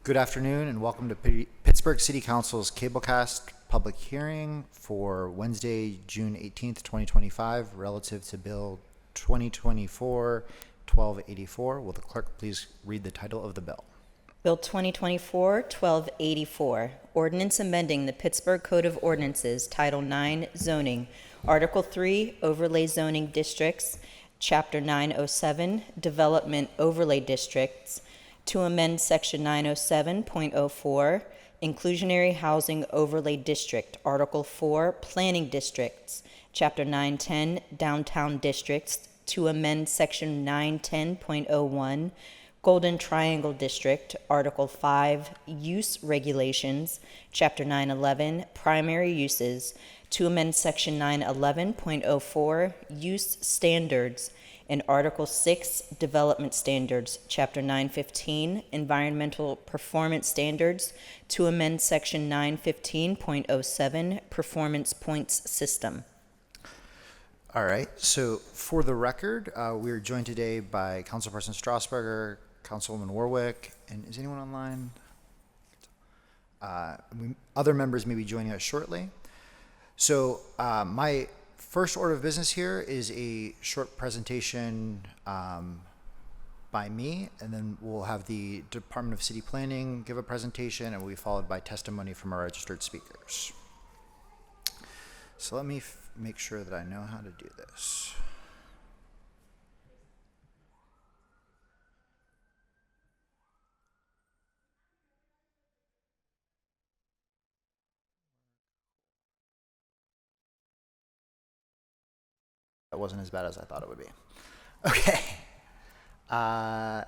Good afternoon and welcome to Pittsburgh City Council's Cablecast public hearing for Wednesday, June 18th, 2025, relative to Bill 2024-1284. Will the clerk please read the title of the bill? Bill 2024-1284, Ordinance Amending the Pittsburgh Code of Ordinances, Title 9, Zoning, Article 3, Overlay Zoning Districts, Chapter 907, Development Overlay Districts, to amend Section 907.04, Inclusionary Housing Overlay District, Article 4, Planning Districts, Chapter 910, Downtown Districts, to amend Section 910.01, Golden Triangle District, Article 5, Use Regulations, Chapter 911, Primary Uses, to amend Section 911.04, Use Standards, and Article 6, Development Standards, Chapter 915, Environmental Performance Standards, to amend Section 915.07, Performance Points System. All right, so for the record, we are joined today by Councilperson Strasburger, Councilwoman Warwick, and is anyone online? Other members may be joining us shortly. So my first order of business here is a short presentation by me, and then we'll have the Department of City Planning give a presentation, and we'll be followed by testimony from our registered speakers. So let me make sure that I know how to do this. That wasn't as bad as I thought it would be. Okay. Minimize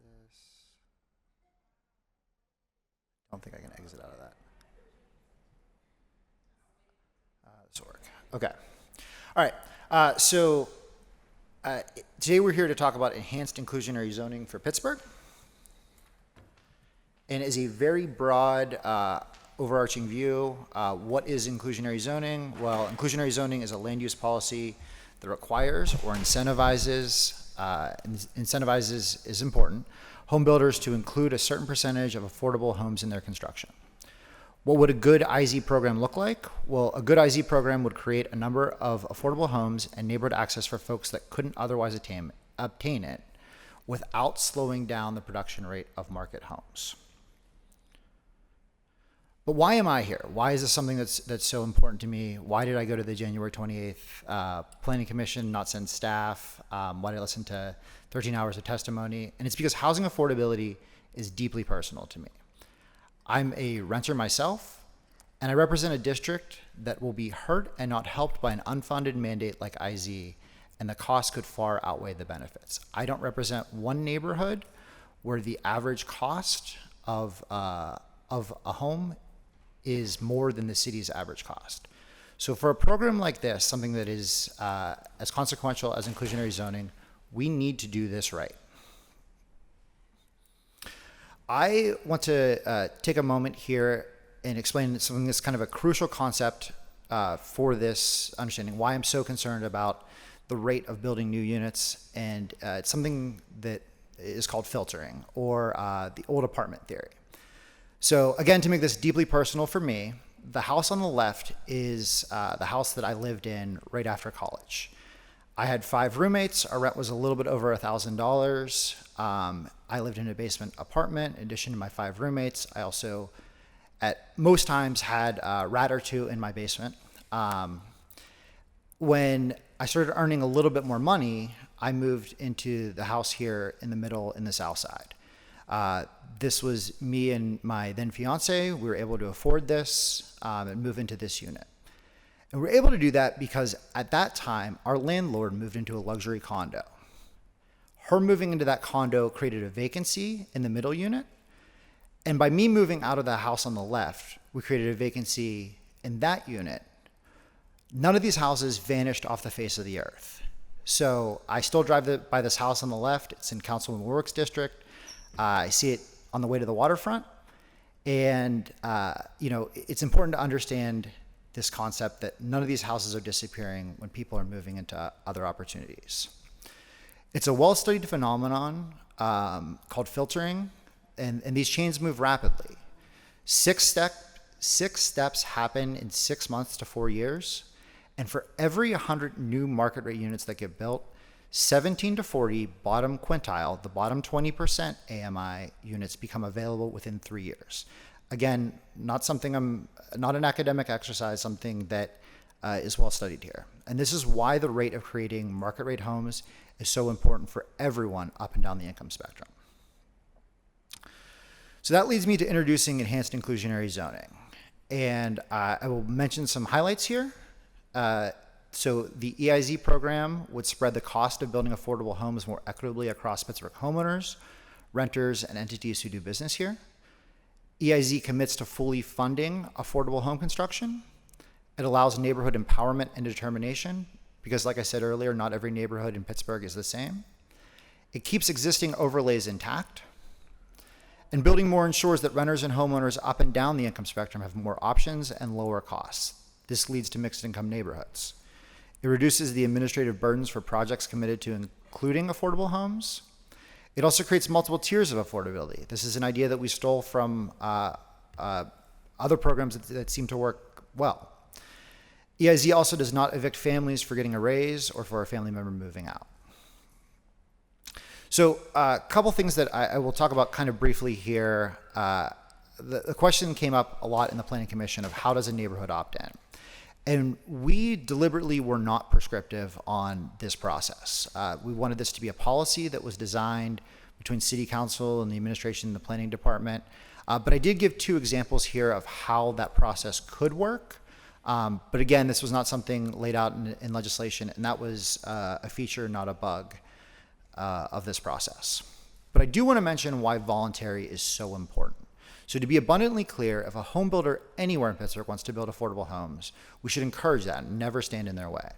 this. Don't think I can exit out of that. This will work. Okay. All right. Today we're here to talk about enhanced inclusionary zoning for Pittsburgh. And as a very broad overarching view, what is inclusionary zoning? Well, inclusionary zoning is a land use policy that requires or incentivizes is important, home builders to include a certain percentage of affordable homes in their construction. What would a good IZ program look like? Well, a good IZ program would create a number of affordable homes and neighborhood access for folks that couldn't otherwise obtain it without slowing down the production rate of market homes. But why am I here? Why is this something that's so important to me? Why did I go to the January 28th Planning Commission, not send staff? Why did I listen to 13 hours of testimony? And it's because housing affordability is deeply personal to me. I'm a renter myself, and I represent a district that will be hurt and not helped by an unfunded mandate like IZ, and the cost could far outweigh the benefits. I don't represent one neighborhood where the average cost of a home is more than the city's average cost. So for a program like this, something that is as consequential as inclusionary zoning, we need to do this right. I want to take a moment here and explain something that's kind of a crucial concept for this understanding, why I'm so concerned about the rate of building new units, and it's something that is called filtering, or the old apartment theory. So again, to make this deeply personal for me, the house on the left is the house that I lived in right after college. I had 5 roommates. Our rent was a little bit over $1,000. I lived in a basement apartment in addition to my 5 roommates. I also, at most times, had a rat or two in my basement. When I started earning a little bit more money, I moved into the house here in the middle in the south side. This was me and my then fiance. We were able to afford this and move into this unit. And we were able to do that because at that time, our landlord moved into a luxury condo. Her moving into that condo created a vacancy in the middle unit. And by me moving out of the house on the left, we created a vacancy in that unit. None of these houses vanished off the face of the earth. So I still drive by this house on the left. It's in Councilwoman Warwick's district. I see it on the way to the waterfront. And, it's important to understand this concept that none of these houses are disappearing when people are moving into other opportunities. It's a well-studied phenomenon called filtering, and these chains move rapidly. Six steps happen in 6 months to 4 years, and for every 100 new market rate units that get built, 17 to 40 bottom quintile, the bottom 20% AMI units become available within 3 years. Again, not an academic exercise, something that is well studied here. And this is why the rate of creating market rate homes is so important for everyone up and down the income spectrum. So that leads me to introducing enhanced inclusionary zoning. And I will mention some highlights here. So the EIZ program would spread the cost of building affordable homes more equitably across Pittsburgh homeowners, renters, and entities who do business here. EIZ commits to fully funding affordable home construction. It allows neighborhood empowerment and determination because, like I said earlier, not every neighborhood in Pittsburgh is the same. It keeps existing overlays intact. And building more ensures that renters and homeowners up and down the income spectrum have more options and lower costs. This leads to mixed income neighborhoods. It reduces the administrative burdens for projects committed to including affordable homes. It also creates multiple tiers of affordability. This is an idea that we stole from other programs that seem to work well. EIZ also does not evict families for getting a raise or for a family member moving out. So a couple things that I will talk about kind of briefly here. The question came up a lot in the Planning Commission of how does a neighborhood opt in? And we deliberately were not prescriptive on this process. We wanted this to be a policy that was designed between City Council and the administration and the Planning Department. But I did give 2 examples here of how that process could work. But again, this was not something laid out in legislation, and that was a feature, not a bug of this process. But I do want to mention why voluntary is so important. So to be abundantly clear, if a home builder anywhere in Pittsburgh wants to build affordable homes, we should encourage that and never stand in their way.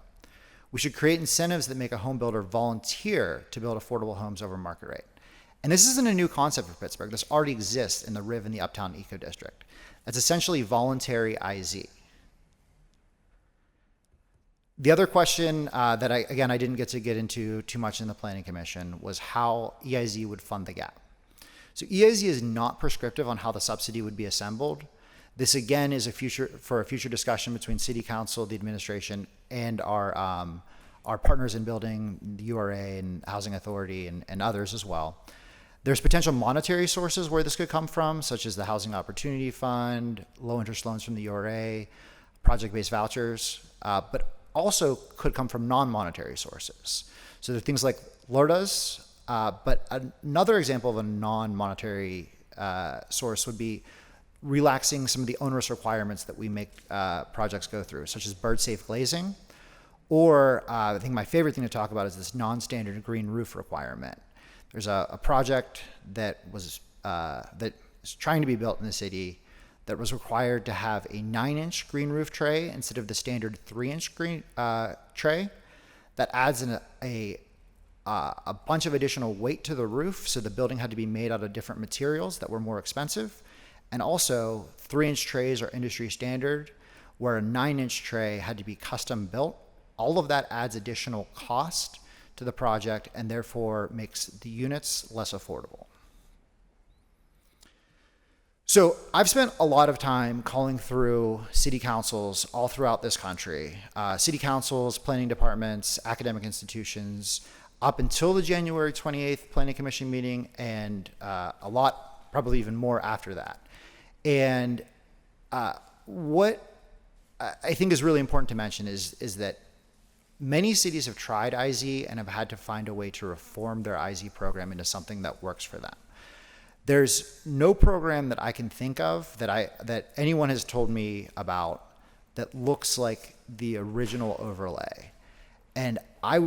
We should create incentives that make a home builder volunteer to build affordable homes over market rate. And this isn't a new concept for Pittsburgh. This already exists in the RIV and the Uptown Eco District. That's essentially voluntary IZ. The other question that I didn't get to get into too much in the Planning Commission was how EIZ would fund the gap. So EIZ is not prescriptive on how the subsidy would be assembled. This again is a future discussion between City Council, the administration, and our partners in building, the URA and Housing Authority and others as well. There's potential monetary sources where this could come from, such as the Housing Opportunity Fund, low interest loans from the URA, project-based vouchers, but also could come from non-monetary sources. So there are things like LRDAs, but another example of a non-monetary source would be relaxing some of the onerous requirements that we make projects go through, such as bird-safe glazing, or I think my favorite thing to talk about is this non-standard green roof requirement. There's a project that is trying to be built in the city that was required to have a 9-inch green roof tray instead of the standard 3-inch green tray. That adds a bunch of additional weight to the roof, so the building had to be made out of different materials that were more expensive. And also, 3-inch trays are industry standard, where a 9-inch tray had to be custom built. All of that adds additional cost to the project and therefore makes the units less affordable. So I've spent a lot of time calling through city councils all throughout this country, city councils, planning departments, academic institutions, up until the January 28th Planning Commission meeting, and a lot, probably even more after that. And what I think is really important to mention is that many cities have tried IZ and have had to find a way to reform their IZ program into something that works for them. There's no program that I can think of that anyone has told me about that looks like the original overlay. And I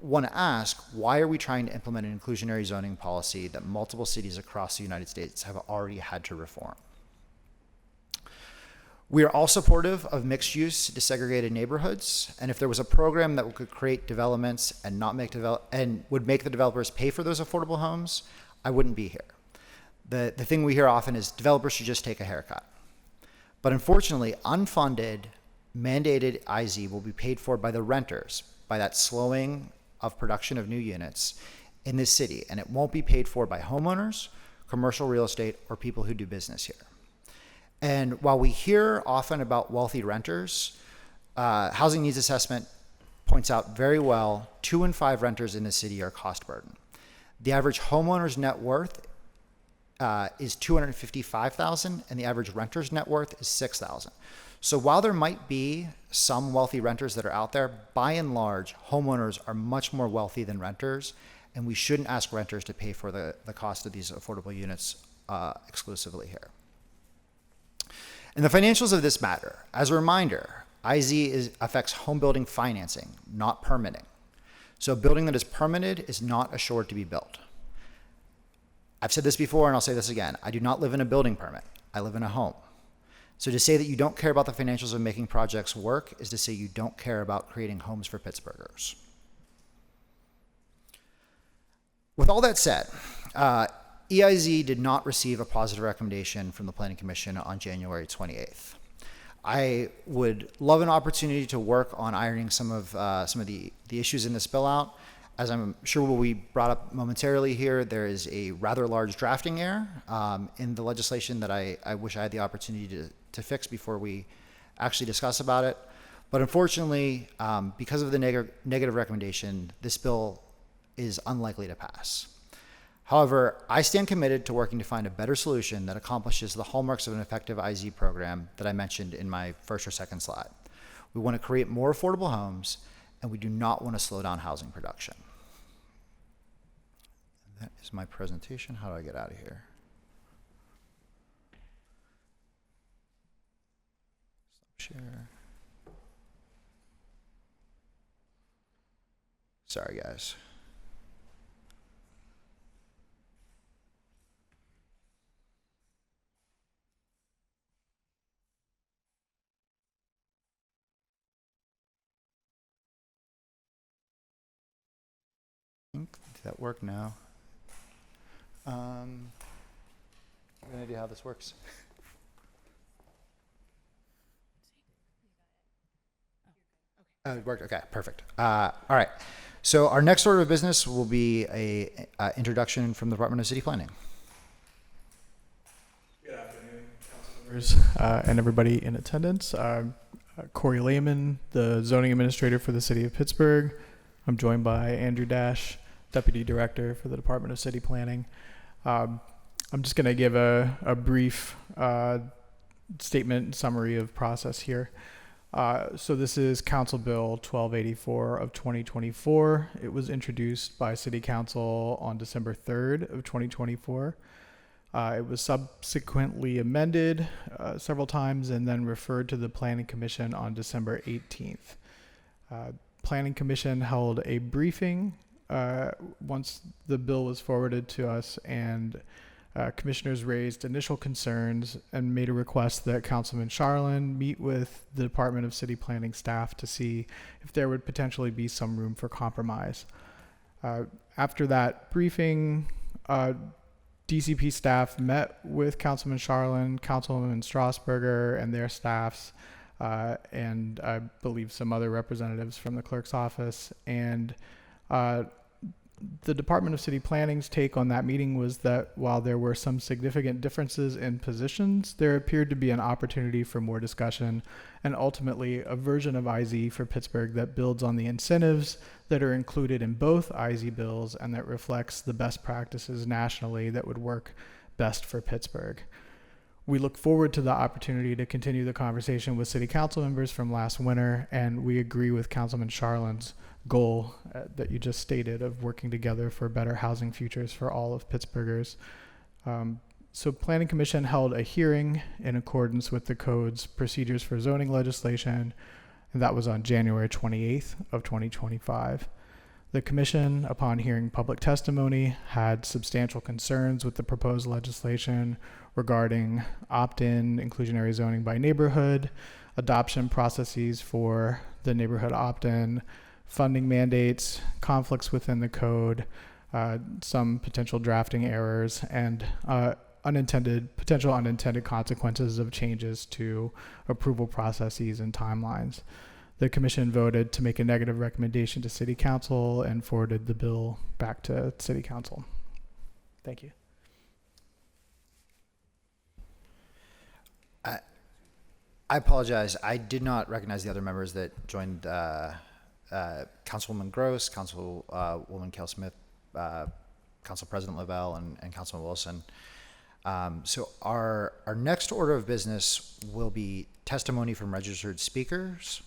want to ask, why are we trying to implement an inclusionary zoning policy that multiple cities across the United States have already had to reform? We are all supportive of mixed-use, desegregated neighborhoods, and if there was a program that could create developments and would make the developers pay for those affordable homes, I wouldn't be here. The thing we hear often is developers should just take a haircut. But unfortunately, unfunded, mandated IZ will be paid for by the renters, by that slowing of production of new units, in this city, and it won't be paid for by homeowners, commercial real estate, or people who do business here. And while we hear often about wealthy renters, housing needs assessment points out very well 2 in 5 renters in the city are cost burden. The average homeowner's net worth is $255,000, and the average renter's net worth is $6,000. So while there might be some wealthy renters that are out there, by and large, homeowners are much more wealthy than renters, and we shouldn't ask renters to pay for the cost of these affordable units exclusively here. And the financials of this matter. As a reminder, IZ affects home building financing, not permitting. So a building that is permitted is not assured to be built. I've said this before, and I'll say this again. I do not live in a building permit. I live in a home. So to say that you don't care about the financials of making projects work is to say you don't care about creating homes for Pittsburghers. With all that said, EIZ did not receive a positive recommendation from the Planning Commission on January 28th. I would love an opportunity to work on ironing some of the issues in this bill out. As I'm sure will be brought up momentarily here, there is a rather large drafting error in the legislation that I wish I had the opportunity to fix before we actually discuss about it. But unfortunately, because of the negative recommendation, this bill is unlikely to pass. However, I stand committed to working to find a better solution that accomplishes the hallmarks of an effective IZ program that I mentioned in my first or second slide. We want to create more affordable homes, and we do not want to slow down housing production. That is my presentation. How do I get out of here? Stop share. Sorry, guys. Did that work now? I have an idea how this works. It worked. Okay, perfect. All right. So our next order of business will be a introduction from the Department of City Planning. Good afternoon, council members and everybody in attendance. Corey Lehman, the zoning administrator for the city of Pittsburgh. I'm joined by Andrew Dash, Deputy Director for the Department of City Planning. I'm just going to give a brief statement summary of process here. So this is Council Bill 1284 of 2024. It was introduced by City Council on December 3rd of 2024. It was subsequently amended several times and then referred to the Planning Commission on December 18th. Planning Commission held a briefing once the bill was forwarded to us, and commissioners raised initial concerns and made a request that Councilman Charlin meet with the Department of City Planning staff to see if there would potentially be some room for compromise. After that briefing, DCP staff met with Councilman Charlin, Councilwoman Strasburger, and their staffs, and I believe some other representatives from the clerk's office. And the Department of City Planning's take on that meeting was that while there were some significant differences in positions, there appeared to be an opportunity for more discussion and ultimately a version of IZ for Pittsburgh that builds on the incentives that are included in both IZ bills and that reflects the best practices nationally that would work best for Pittsburgh. We look forward to the opportunity to continue the conversation with City Council members from last winter, and we agree with Councilman Charlin's goal that you just stated of working together for better housing futures for all of Pittsburghers. So Planning Commission held a hearing in accordance with the code's procedures for zoning legislation, and that was on January 28th of 2025. The commission, upon hearing public testimony, had substantial concerns with the proposed legislation regarding opt-in inclusionary zoning by neighborhood, adoption processes for the neighborhood opt-in, funding mandates, conflicts within the code, some potential drafting errors, and potential unintended consequences of changes to approval processes and timelines. the commission voted to make a negative recommendation to City Council and forwarded the bill back to City Council. Thank you. I apologize. I did not recognize the other members that joined, Councilwoman Gross, Councilwoman Kell Smith, Council President Lavelle, and Councilman Wilson. So our next order of business will be testimony from registered speakers.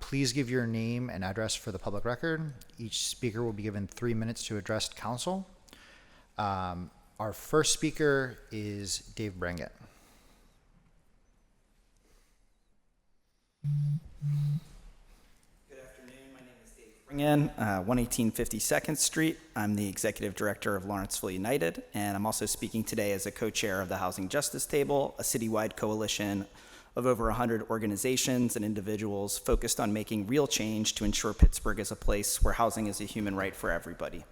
Please give your name and address for the public record. Each speaker will be given 3 minutes to address council. Our first speaker is Dave Branget. Good afternoon. My name is Dave Bringen, 118 52nd Street. I'm the Executive Director of Lawrenceville United, and I'm also speaking today as a co-chair of the Housing Justice Table, a citywide coalition of over 100 organizations and individuals focused on making real change to ensure Pittsburgh is a place where housing is a human right for everybody.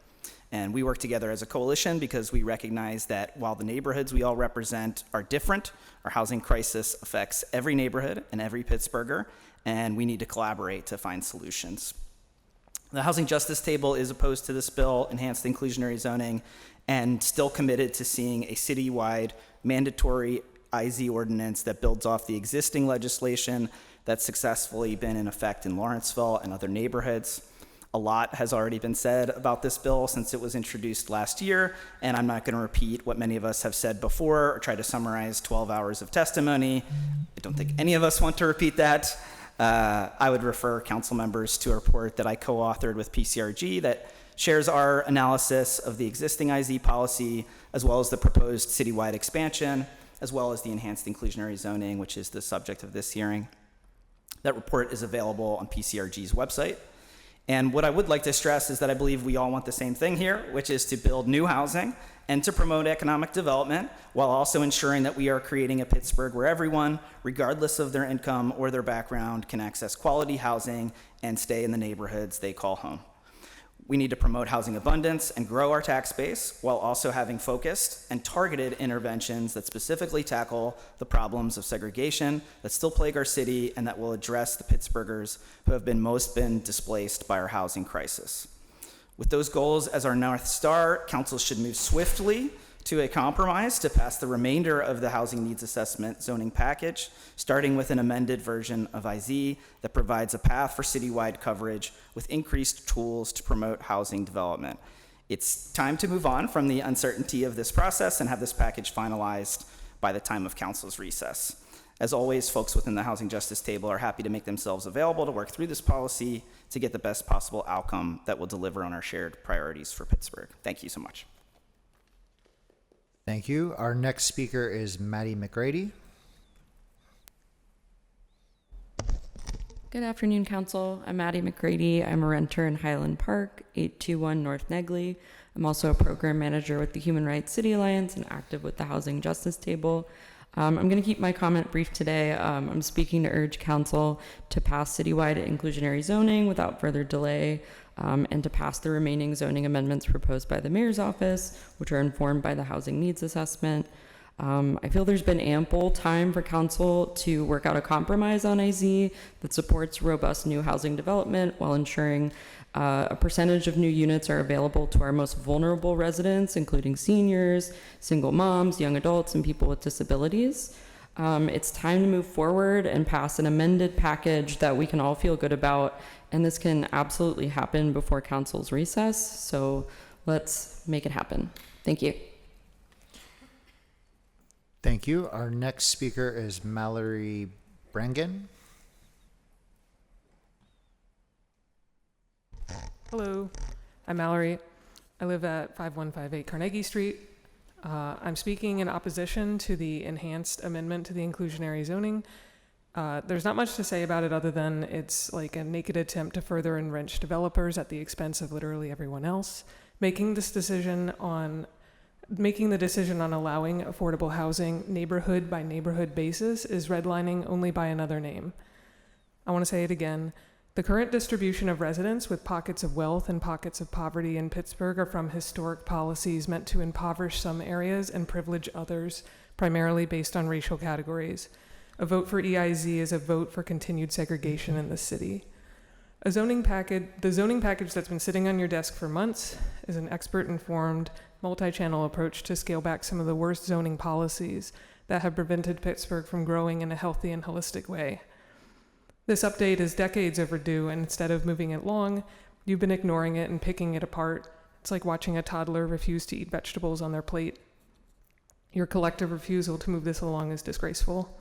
And we work together as a coalition because we recognize that while the neighborhoods we all represent are different, our housing crisis affects every neighborhood and every Pittsburgher, and we need to collaborate to find solutions. The Housing Justice Table is opposed to this bill, enhanced inclusionary zoning, and still committed to seeing a citywide mandatory IZ ordinance that builds off the existing legislation that's successfully been in effect in Lawrenceville and other neighborhoods. A lot has already been said about this bill since it was introduced last year, and I'm not going to repeat what many of us have said before or try to summarize 12 hours of testimony. I don't think any of us want to repeat that. I would refer council members to a report that I co-authored with PCRG that shares our analysis of the existing IZ policy, as well as the proposed citywide expansion, as well as the enhanced inclusionary zoning, which is the subject of this hearing. That report is available on PCRG's website. And what I would like to stress is that I believe we all want the same thing here, which is to build new housing and to promote economic development while also ensuring that we are creating a Pittsburgh where everyone, regardless of their income or their background, can access quality housing and stay in the neighborhoods they call home. We need to promote housing abundance and grow our tax base while also having focused and targeted interventions that specifically tackle the problems of segregation that still plague our city and that will address the Pittsburghers who have been most displaced by our housing crisis. With those goals as our North Star, council should move swiftly to a compromise to pass the remainder of the housing needs assessment zoning package, starting with an amended version of IZ that provides a path for citywide coverage with increased tools to promote housing development. It's time to move on from the uncertainty of this process and have this package finalized by the time of council's recess. As always, folks within the Housing Justice Table are happy to make themselves available to work through this policy to get the best possible outcome that will deliver on our shared priorities for Pittsburgh. Thank you so much. Thank you. Our next speaker is Maddie McGrady. Good afternoon, Council. I'm Maddie McGrady. I'm a renter in Highland Park, 821 North Negley. I'm also a program manager with the Human Rights City Alliance and active with the Housing Justice Table. I'm going to keep my comment brief today. I'm speaking to urge Council to pass citywide inclusionary zoning without further delay, and to pass the remaining zoning amendments proposed by the Mayor's Office, which are informed by the Housing Needs Assessment. I feel there's been ample time for Council to work out a compromise on IZ that supports robust new housing development while ensuring a percentage of new units are available to our most vulnerable residents, including seniors, single moms, young adults, and people with disabilities. It's time to move forward and pass an amended package that we can all feel good about, and this can absolutely happen before Council's recess, so let's make it happen. Thank you. Thank you. Our next speaker is Mallory Brangen. Hello, I'm Mallory. I live at 5158 Carnegie Street. I'm speaking in opposition to the enhanced amendment to the inclusionary zoning. There's not much to say about it other than it's like a naked attempt to further enrich developers at the expense of literally everyone else. Making the decision on allowing affordable housing neighborhood by neighborhood basis is redlining only by another name. I want to say it again. The current distribution of residents with pockets of wealth and pockets of poverty in Pittsburgh are from historic policies meant to impoverish some areas and privilege others, primarily based on racial categories. A vote for EIZ is a vote for continued segregation in the city. The zoning package that's been sitting on your desk for months is an expert-informed, multi-channel approach to scale back some of the worst zoning policies that have prevented Pittsburgh from growing in a healthy and holistic way. This update is decades overdue, and instead of moving it along, you've been ignoring it and picking it apart. It's like watching a toddler refuse to eat vegetables on their plate. Your collective refusal to move this along is disgraceful.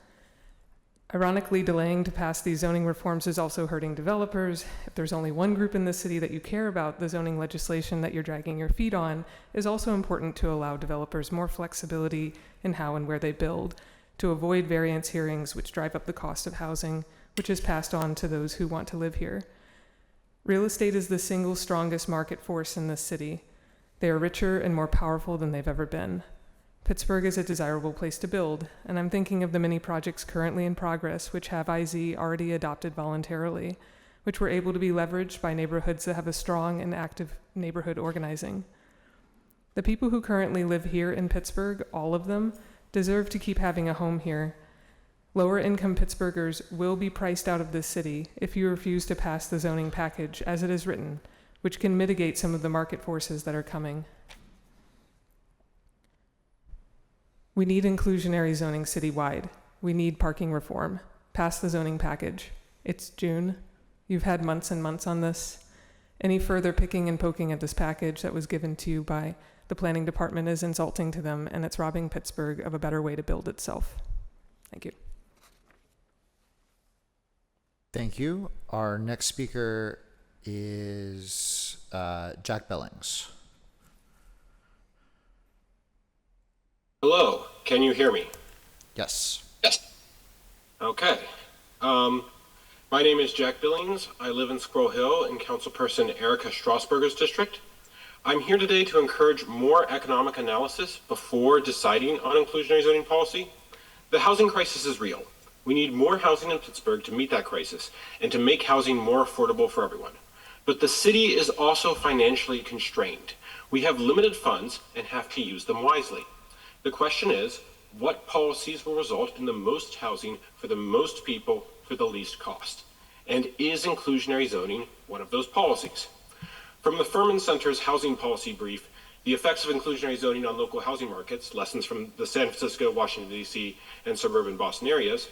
Ironically, delaying to pass these zoning reforms is also hurting developers. If there's only one group in the city that you care about, the zoning legislation that you're dragging your feet on is also important to allow developers more flexibility in how and where they build, to avoid variance hearings which drive up the cost of housing, which is passed on to those who want to live here. Real estate is the single strongest market force in this city. They are richer and more powerful than they've ever been. Pittsburgh is a desirable place to build, and I'm thinking of the many projects currently in progress which have IZ already adopted voluntarily, which were able to be leveraged by neighborhoods that have a strong and active neighborhood organizing. The people who currently live here in Pittsburgh, all of them, deserve to keep having a home here. Lower income Pittsburghers will be priced out of this city if you refuse to pass the zoning package as it is written, which can mitigate some of the market forces that are coming. We need inclusionary zoning citywide. We need parking reform. Pass the zoning package. It's June. You've had months and months on this. Any further picking and poking at this package that was given to you by the planning department is insulting to them, and it's robbing Pittsburgh of a better way to build itself. Thank you. Thank you. Our next speaker is Jack Billings. Hello, can you hear me? Yes. Yes. Okay. My name is Jack Billings. I live in Squirrel Hill in Councilperson Erica Strasburger's district. I'm here today to encourage more economic analysis before deciding on inclusionary zoning policy. The housing crisis is real. We need more housing in Pittsburgh to meet that crisis and to make housing more affordable for everyone. But the city is also financially constrained. We have limited funds and have to use them wisely. The question is, what policies will result in the most housing for the most people for the least cost? And is inclusionary zoning one of those policies? From the Furman Center's housing policy brief, The Effects of Inclusionary Zoning on Local Housing Markets, Lessons from the San Francisco, Washington, D.C., and Suburban Boston Areas,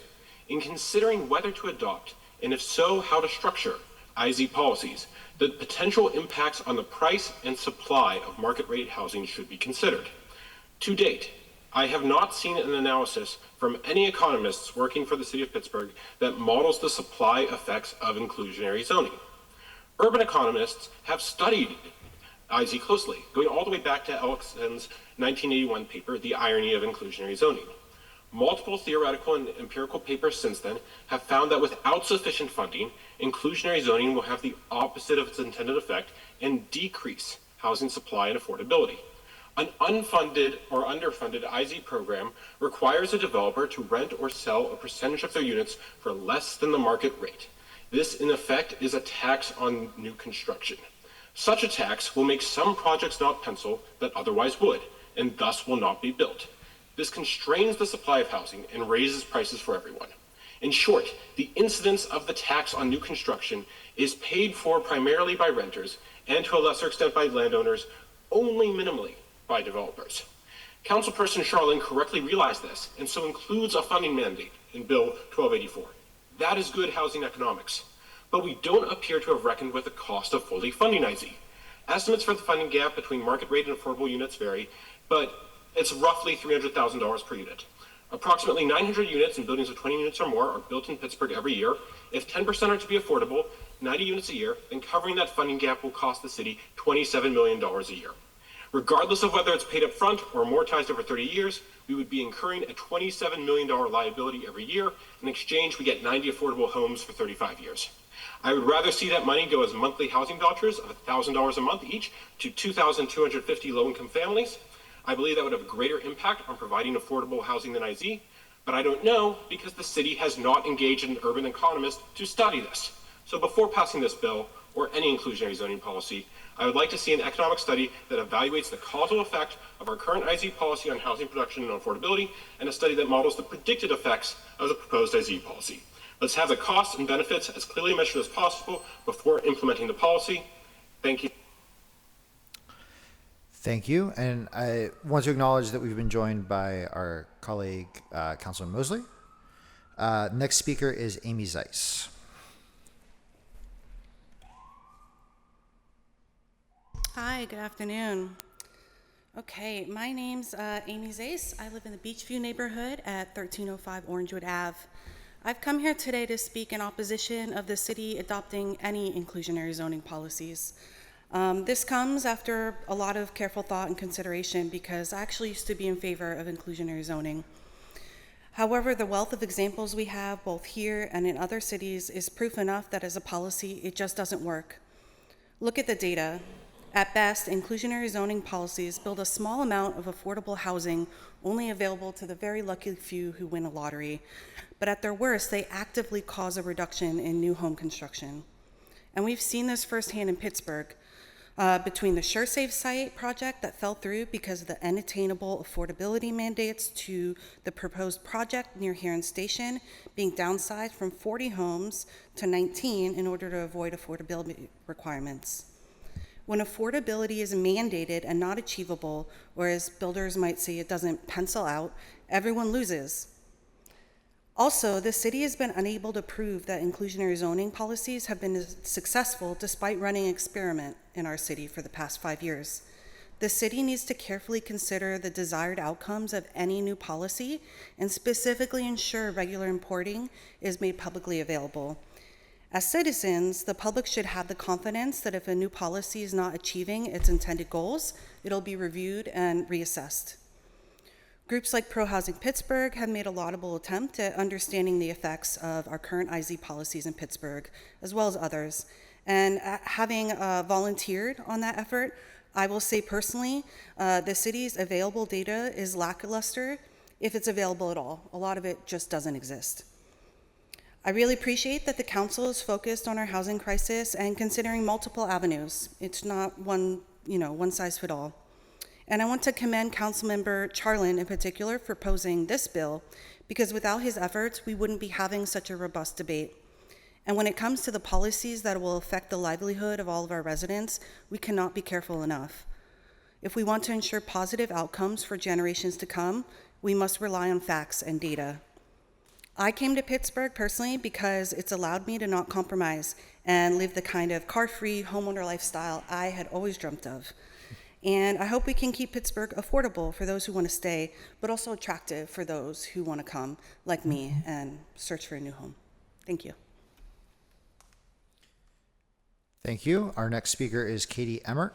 in considering whether to adopt, and if so, how to structure, IZ policies, the potential impacts on the price and supply of market rate housing should be considered. To date, I have not seen an analysis from any economists working for the city of Pittsburgh that models the supply effects of inclusionary zoning. Urban economists have studied IZ closely, going all the way back to Ellison's 1981 paper, The Irony of Inclusionary Zoning. Multiple theoretical and empirical papers since then have found that without sufficient funding, inclusionary zoning will have the opposite of its intended effect and decrease housing supply and affordability. An unfunded or underfunded IZ program requires a developer to rent or sell a percentage of their units for less than the market rate. This, in effect, is a tax on new construction. Such a tax will make some projects not pencil that otherwise would, and thus will not be built. This constrains the supply of housing and raises prices for everyone. In short, the incidence of the tax on new construction is paid for primarily by renters and to a lesser extent by landowners, only minimally by developers. Councilperson Charlin correctly realized this and so includes a funding mandate in Bill 1284. That is good housing economics. But we don't appear to have reckoned with the cost of fully funding IZ. Estimates for the funding gap between market rate and affordable units vary, but it's roughly $300,000 per unit. Approximately 900 units in buildings of 20 units or more are built in Pittsburgh every year. If 10% are to be affordable, 90 units a year, then covering that funding gap will cost the city $27 million a year. Regardless of whether it's paid up front or amortized over 30 years, we would be incurring a $27 million liability every year. In exchange, we get 90 affordable homes for 35 years. I would rather see that money go as monthly housing vouchers of $1,000 a month each to 2,250 low-income families. I believe that would have a greater impact on providing affordable housing than IZ, but I don't know because the city has not engaged an urban economist to study this. So before passing this bill, or any inclusionary zoning policy, I would like to see an economic study that evaluates the causal effect of our current IZ policy on housing production and affordability, and a study that models the predicted effects of the proposed IZ policy. Let's have the costs and benefits as clearly measured as possible before implementing the policy. Thank you. Thank you. And I want to acknowledge that we've been joined by our colleague, Councilman Mosley. Next speaker is Amy Zeiss. Hi, good afternoon. Okay, my name's Amy Zeiss. I live in the Beachview neighborhood at 1305 Orangewood Ave. I've come here today to speak in opposition of the city adopting any inclusionary zoning policies. This comes after a lot of careful thought and consideration because I actually used to be in favor of inclusionary zoning. However, the wealth of examples we have both here and in other cities is proof enough that as a policy, it just doesn't work. Look at the data. At best, inclusionary zoning policies build a small amount of affordable housing only available to the very lucky few who win a lottery. But at their worst, they actively cause a reduction in new home construction. And we've seen this firsthand in Pittsburgh. Between the SureSave site project that fell through because of the unattainable affordability mandates to the proposed project near Heron Station being downsized from 40 homes to 19 in order to avoid affordability requirements. When affordability is mandated and not achievable, or as builders might say, it doesn't pencil out, everyone loses. Also, the city has been unable to prove that inclusionary zoning policies have been successful despite running an experiment in our city for the past 5 years. The city needs to carefully consider the desired outcomes of any new policy and specifically ensure regular reporting is made publicly available. As citizens, the public should have the confidence that if a new policy is not achieving its intended goals, it'll be reviewed and reassessed. Groups like Pro Housing Pittsburgh have made a laudable attempt at understanding the effects of our current IZ policies in Pittsburgh, as well as others. And having volunteered on that effort, I will say personally, the city's available data is lackluster if it's available at all. A lot of it just doesn't exist. I really appreciate that the council is focused on our housing crisis and considering multiple avenues. It's not one size fits all. And I want to commend Councilmember Charlin in particular for proposing this bill, because without his efforts, we wouldn't be having such a robust debate. And when it comes to the policies that will affect the livelihood of all of our residents, we cannot be careful enough. If we want to ensure positive outcomes for generations to come, we must rely on facts and data. I came to Pittsburgh personally because it's allowed me to not compromise and live the kind of car-free homeowner lifestyle I had always dreamt of. And I hope we can keep Pittsburgh affordable for those who want to stay, but also attractive for those who want to come, like me, and search for a new home. Thank you. Thank you. Our next speaker is Katie Emmert.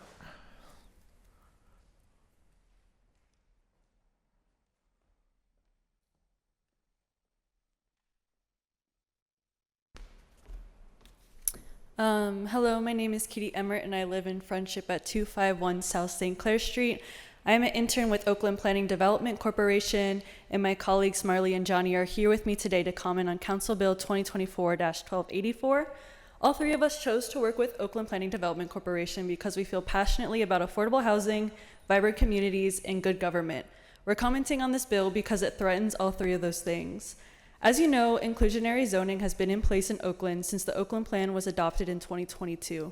Hello, my name is Katie Emmert and I live in Friendship at 251 South St. Clair Street. I am an intern with Oakland Planning Development Corporation, and my colleagues Marley and Johnny are here with me today to comment on Council Bill 2024-1284. All three of us chose to work with Oakland Planning Development Corporation because we feel passionately about affordable housing, vibrant communities, and good government. We're commenting on this bill because it threatens all three of those things. As you know, inclusionary zoning has been in place in Oakland since the Oakland Plan was adopted in 2022.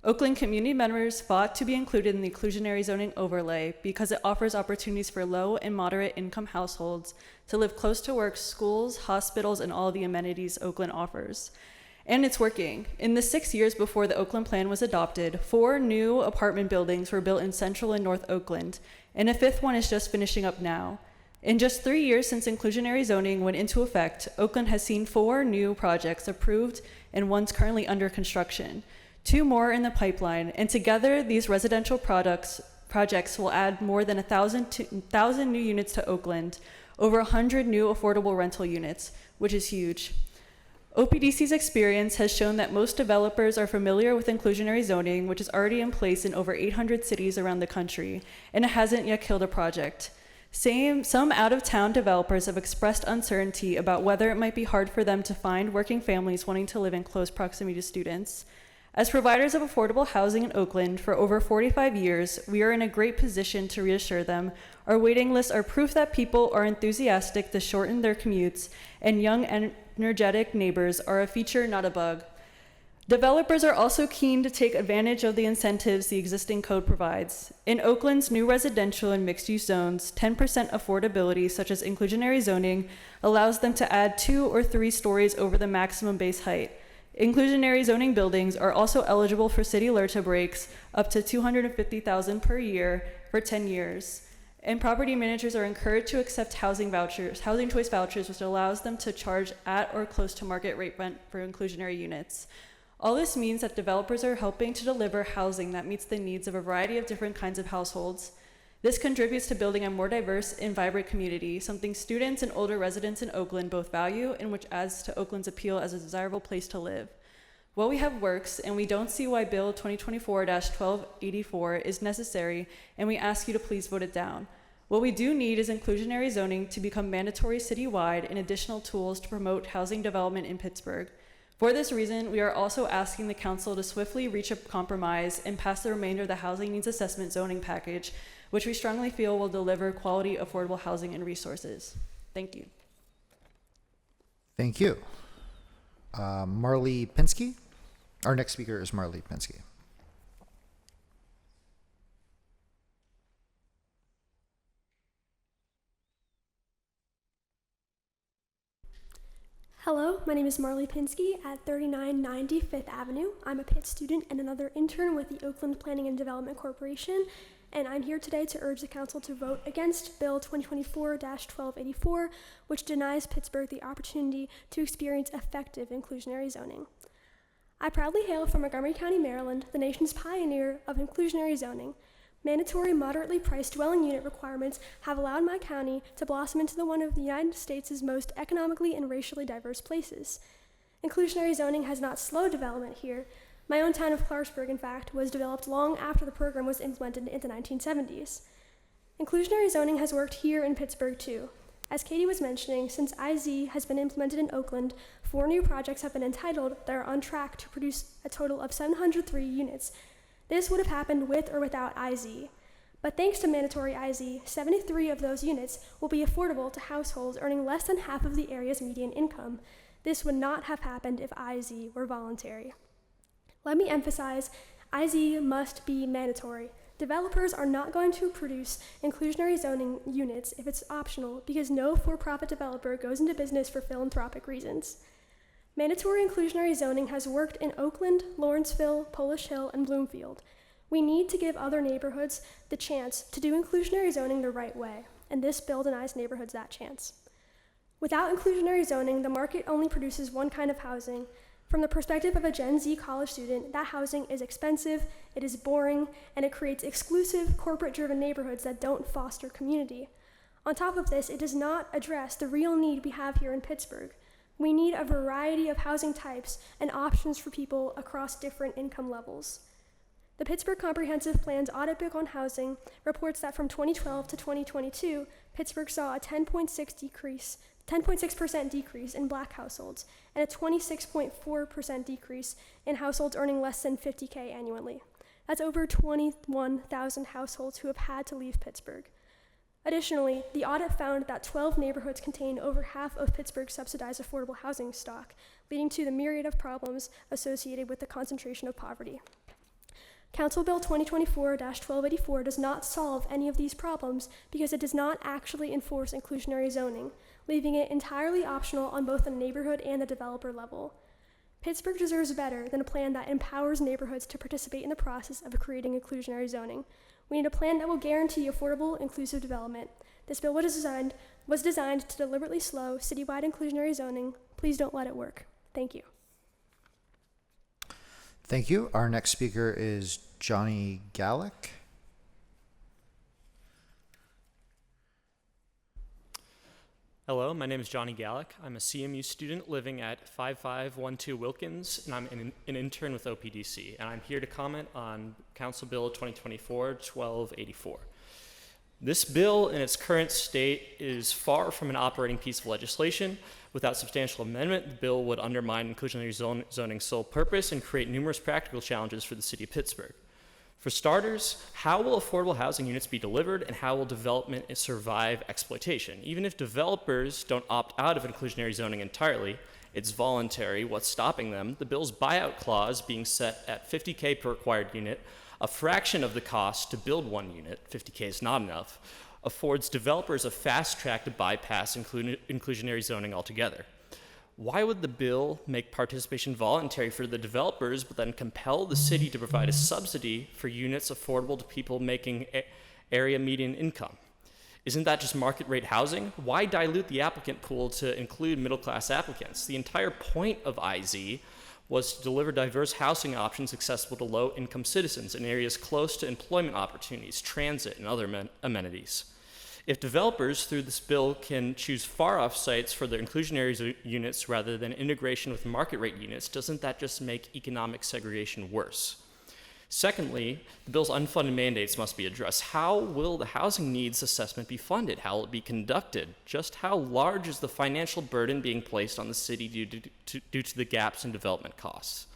Oakland community members fought to be included in the inclusionary zoning overlay because it offers opportunities for low and moderate income households to live close to work, schools, hospitals, and all the amenities Oakland offers. And it's working. In the 6 years before the Oakland Plan was adopted, 4 new apartment buildings were built in Central and North Oakland, and a 5th one is just finishing up now. In just 3 years since inclusionary zoning went into effect, Oakland has seen 4 new projects approved and one's currently under construction, 2 more in the pipeline, and together these residential projects will add more than 1,000 new units to Oakland, over 100 new affordable rental units, which is huge. OPDC's experience has shown that most developers are familiar with inclusionary zoning, which is already in place in over 800 cities around the country, and it hasn't yet killed a project. Some out-of-town developers have expressed uncertainty about whether it might be hard for them to find working families wanting to live in close proximity to students. As providers of affordable housing in Oakland for over 45 years, we are in a great position to reassure them. Our waiting lists are proof that people are enthusiastic to shorten their commutes, and young, energetic neighbors are a feature, not a bug. Developers are also keen to take advantage of the incentives the existing code provides. In Oakland's new residential and mixed-use zones, 10% affordability, such as inclusionary zoning, allows them to add 2 or 3 stories over the maximum base height. Inclusionary zoning buildings are also eligible for city LRTA breaks up to $250,000 per year for 10 years. And property managers are encouraged to accept housing choice vouchers, which allows them to charge at or close to market rate rent for inclusionary units. All this means that developers are helping to deliver housing that meets the needs of a variety of different kinds of households. This contributes to building a more diverse and vibrant community, something students and older residents in Oakland both value and which adds to Oakland's appeal as a desirable place to live. What we have works, and we don't see why Bill 2024-1284 is necessary, and we ask you to please vote it down. What we do need is inclusionary zoning to become mandatory citywide and additional tools to promote housing development in Pittsburgh. For this reason, we are also asking the council to swiftly reach a compromise and pass the remainder of the housing needs assessment zoning package, which we strongly feel will deliver quality, affordable housing and resources. Thank you. Thank you. Marley Pinsky. Our next speaker is Marley Pinsky. Hello, my name is Marley Pinsky at 3990 Fifth Avenue. I'm a Pitt student and another intern with the Oakland Planning and Development Corporation, and I'm here today to urge the council to vote against Bill 2024-1284, which denies Pittsburgh the opportunity to experience effective inclusionary zoning. I proudly hail from Montgomery County, Maryland, the nation's pioneer of inclusionary zoning. Mandatory moderately priced dwelling unit requirements have allowed my county to blossom into one of the United States' most economically and racially diverse places. Inclusionary zoning has not slowed development here. My own town of Clarksburg, in fact, was developed long after the program was implemented in the 1970s. Inclusionary zoning has worked here in Pittsburgh too. As Katie was mentioning, since IZ has been implemented in Oakland, 4 new projects have been entitled that are on track to produce a total of 703 units. This would have happened with or without IZ. But thanks to mandatory IZ, 73 of those units will be affordable to households earning less than half of the area's median income. This would not have happened if IZ were voluntary. Let me emphasize, IZ must be mandatory. Developers are not going to produce inclusionary zoning units if it's optional, because no for-profit developer goes into business for philanthropic reasons. Mandatory inclusionary zoning has worked in Oakland, Lawrenceville, Polish Hill, and Bloomfield. We need to give other neighborhoods the chance to do inclusionary zoning the right way, and this bill denies neighborhoods that chance. Without inclusionary zoning, the market only produces one kind of housing. From the perspective of a Gen Z college student, that housing is expensive, it is boring, and it creates exclusive, corporate-driven neighborhoods that don't foster community. On top of this, it does not address the real need we have here in Pittsburgh. We need a variety of housing types and options for people across different income levels. The Pittsburgh Comprehensive Plan's audit book on housing reports that from 2012 to 2022, Pittsburgh saw a 10.6% decrease in Black households and a 26.4% decrease in households earning less than $50K annually. That's over 21,000 households who have had to leave Pittsburgh. Additionally, the audit found that 12 neighborhoods contain over half of Pittsburgh's subsidized affordable housing stock, leading to the myriad of problems associated with the concentration of poverty. Council Bill 2024-1284 does not solve any of these problems because it does not actually enforce inclusionary zoning, leaving it entirely optional on both the neighborhood and the developer level. Pittsburgh deserves better than a plan that empowers neighborhoods to participate in the process of creating inclusionary zoning. We need a plan that will guarantee affordable, inclusive development. This bill was designed to deliberately slow citywide inclusionary zoning. Please don't let it work. Thank you. Thank you. Our next speaker is Johnny Gallick. Hello, my name is Johnny Gallick. I'm a CMU student living at 5512 Wilkins, and I'm an intern with OPDC, and I'm here to comment on Council Bill 2024-1284. This bill in its current state is far from an operating piece of legislation. Without substantial amendment, the bill would undermine inclusionary zoning's sole purpose and create numerous practical challenges for the city of Pittsburgh. For starters, how will affordable housing units be delivered, and how will development survive exploitation? Even if developers don't opt out of inclusionary zoning entirely, it's voluntary. What's stopping them? The bill's buyout clause being set at $50K per acquired unit, a fraction of the cost to build one unit, $50K is not enough, affords developers a fast track to bypass inclusionary zoning altogether. Why would the bill make participation voluntary for the developers, but then compel the city to provide a subsidy for units affordable to people making area median income? Isn't that just market rate housing? Why dilute the applicant pool to include middle class applicants? The entire point of IZ was to deliver diverse housing options accessible to low income citizens in areas close to employment opportunities, transit, and other amenities. If developers, through this bill, can choose far-off sites for their inclusionary units rather than integration with market rate units, doesn't that just make economic segregation worse? Secondly, the bill's unfunded mandates must be addressed. How will the housing needs assessment be funded? How will it be conducted? Just how large is the financial burden being placed on the city due to the gaps in development costs?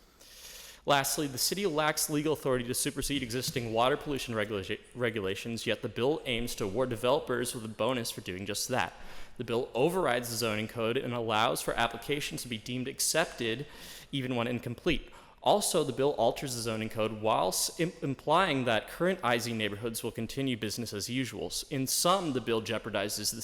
Lastly, the city lacks legal authority to supersede existing water pollution regulations, yet the bill aims to award developers with a bonus for doing just that. The bill overrides the zoning code and allows for applications to be deemed accepted even when incomplete. Also, the bill alters the zoning code whilst implying that current IZ neighborhoods will continue business as usual. In sum, the bill jeopardizes the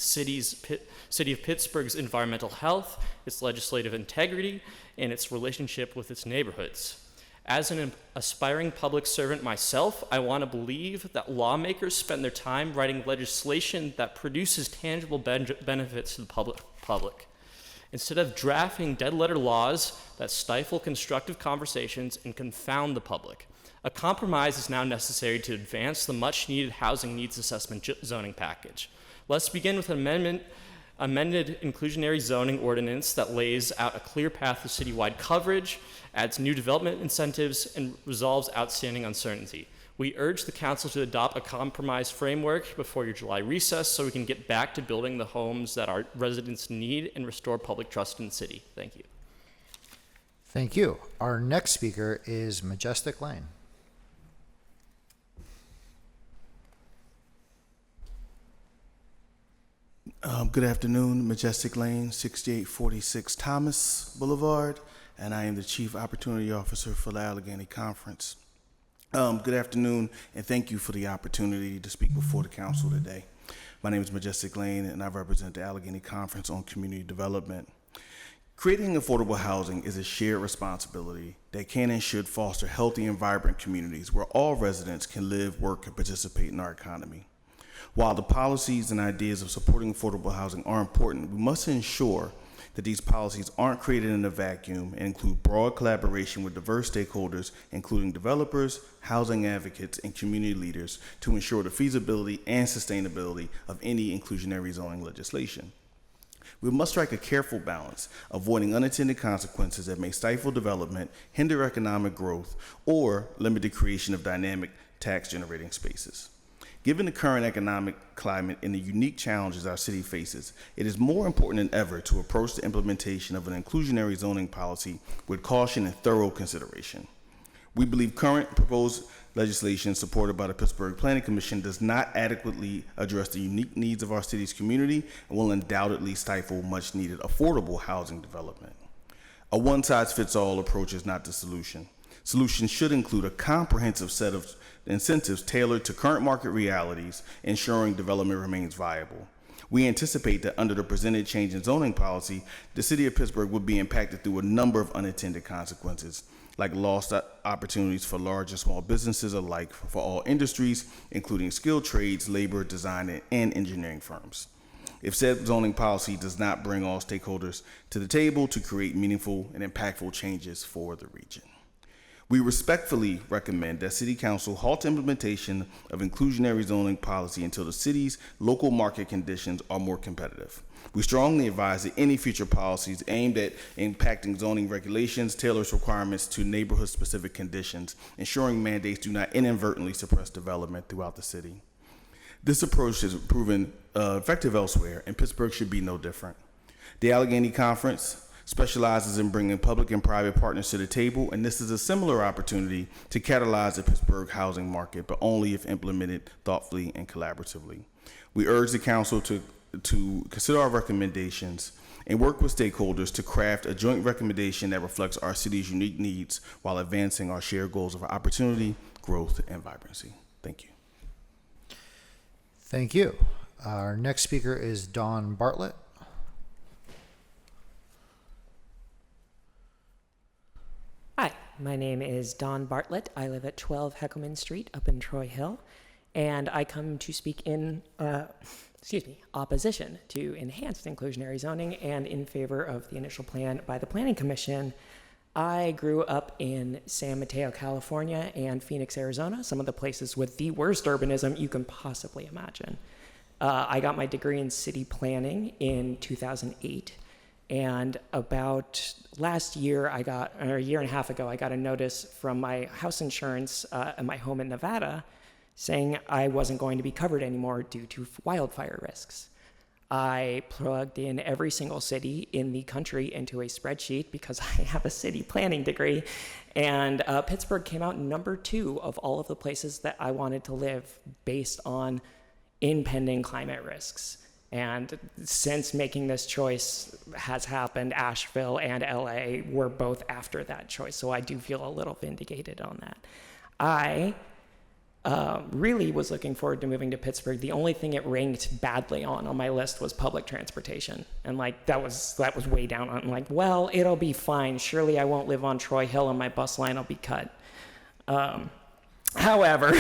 city of Pittsburgh's environmental health, its legislative integrity, and its relationship with its neighborhoods. As an aspiring public servant myself, I want to believe that lawmakers spend their time writing legislation that produces tangible benefits to the public, instead of drafting dead-letter laws that stifle constructive conversations and confound the public. A compromise is now necessary to advance the much-needed housing needs assessment zoning package. Let's begin with an amended inclusionary zoning ordinance that lays out a clear path to citywide coverage, adds new development incentives, and resolves outstanding uncertainty. We urge the council to adopt a compromise framework before your July recess so we can get back to building the homes that our residents need and restore public trust in the city. Thank you. Thank you. Our next speaker is Majestic Lane. Good afternoon, Majestic Lane, 6846 Thomas Boulevard, and I am the Chief Opportunity Officer for the Allegheny Conference. Good afternoon, and thank you for the opportunity to speak before the council today. My name is Majestic Lane, and I represent the Allegheny Conference on Community Development. Creating affordable housing is a shared responsibility that can and should foster healthy and vibrant communities where all residents can live, work, and participate in our economy. While the policies and ideas of supporting affordable housing are important, we must ensure that these policies aren't created in a vacuum and include broad collaboration with diverse stakeholders, including developers, housing advocates, and community leaders to ensure the feasibility and sustainability of any inclusionary zoning legislation. We must strike a careful balance, avoiding unintended consequences that may stifle development, hinder economic growth, or limit the creation of dynamic tax-generating spaces. Given the current economic climate and the unique challenges our city faces, it is more important than ever to approach the implementation of an inclusionary zoning policy with caution and thorough consideration. We believe current proposed legislation supported by the Pittsburgh Planning Commission does not adequately address the unique needs of our city's community and will undoubtedly stifle much needed affordable housing development. A one-size-fits-all approach is not the solution. Solutions should include a comprehensive set of incentives tailored to current market realities, ensuring development remains viable. We anticipate that under the presented change in zoning policy, the city of Pittsburgh would be impacted through a number of unintended consequences, like lost opportunities for large and small businesses alike for all industries, including skilled trades, labor, design, and engineering firms. If said zoning policy does not bring all stakeholders to the table to create meaningful and impactful changes for the region. We respectfully recommend that City Council halt implementation of inclusionary zoning policy until the city's local market conditions are more competitive. We strongly advise that any future policies aimed at impacting zoning regulations tailors requirements to neighborhood-specific conditions, ensuring mandates do not inadvertently suppress development throughout the city. This approach has proven effective elsewhere, and Pittsburgh should be no different. The Allegheny Conference specializes in bringing public and private partners to the table, and this is a similar opportunity to catalyze the Pittsburgh housing market, but only if implemented thoughtfully and collaboratively. We urge the council to consider our recommendations and work with stakeholders to craft a joint recommendation that reflects our city's unique needs while advancing our shared goals of opportunity, growth, and vibrancy. Thank you. Thank you. Our next speaker is Dawn Bartlett. Hi, my name is Dawn Bartlett. I live at 12 Heckleman Street up in Troy Hill, and I come to speak in opposition to enhanced inclusionary zoning and in favor of the initial plan by the Planning Commission. I grew up in San Mateo, California, and Phoenix, Arizona, some of the places with the worst urbanism you can possibly imagine. I got my degree in city planning in 2008, and about last year, a year and a half ago, I got a notice from my house insurance at my home in Nevada saying I wasn't going to be covered anymore due to wildfire risks. I plugged in every single city in the country into a spreadsheet because I have a city planning degree, and Pittsburgh came out number 2 of all of the places that I wanted to live based on impending climate risks. And since making this choice has happened, Asheville and LA were both after that choice, so I do feel a little vindicated on that. I really was looking forward to moving to Pittsburgh. The only thing it ranked badly on my list was public transportation. And like, that was way down on, like, well, it'll be fine. Surely I won't live on Troy Hill and my bus line will be cut. However,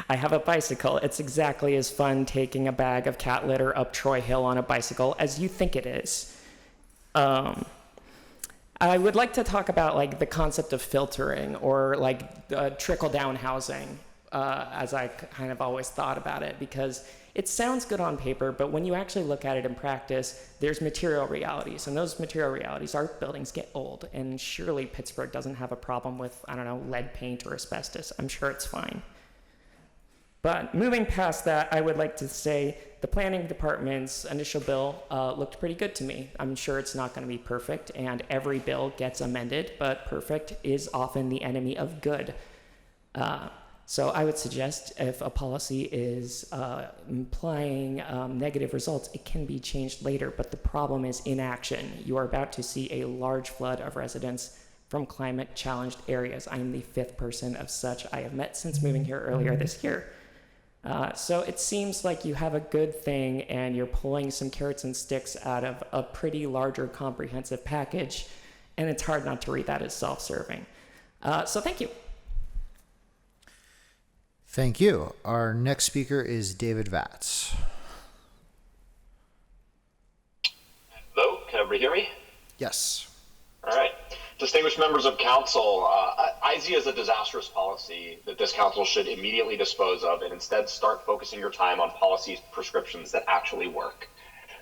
I have a bicycle. It's exactly as fun taking a bag of cat litter up Troy Hill on a bicycle as you think it is. I would like to talk about like the concept of filtering or like trickle-down housing, as I kind of always thought about it, because it sounds good on paper, but when you actually look at it in practice, there's material realities, and those material realities are buildings get old, and surely Pittsburgh doesn't have a problem with, I don't know, lead paint or asbestos. I'm sure it's fine. But moving past that, I would like to say the planning department's initial bill looked pretty good to me. I'm sure it's not going to be perfect, and every bill gets amended, but perfect is often the enemy of good. So I would suggest if a policy is implying negative results, it can be changed later, but the problem is inaction. You are about to see a large flood of residents from climate-challenged areas. I am the 5th person of such I have met since moving here earlier this year. So it seems like you have a good thing and you're pulling some carrots and sticks out of a pretty larger comprehensive package, and it's hard not to read that as self-serving. So thank you. Thank you. Our next speaker is David Vatz. Hello, can everybody hear me? Yes. All right. Distinguished members of council, IZ is a disastrous policy that this council should immediately dispose of and instead start focusing your time on policy prescriptions that actually work.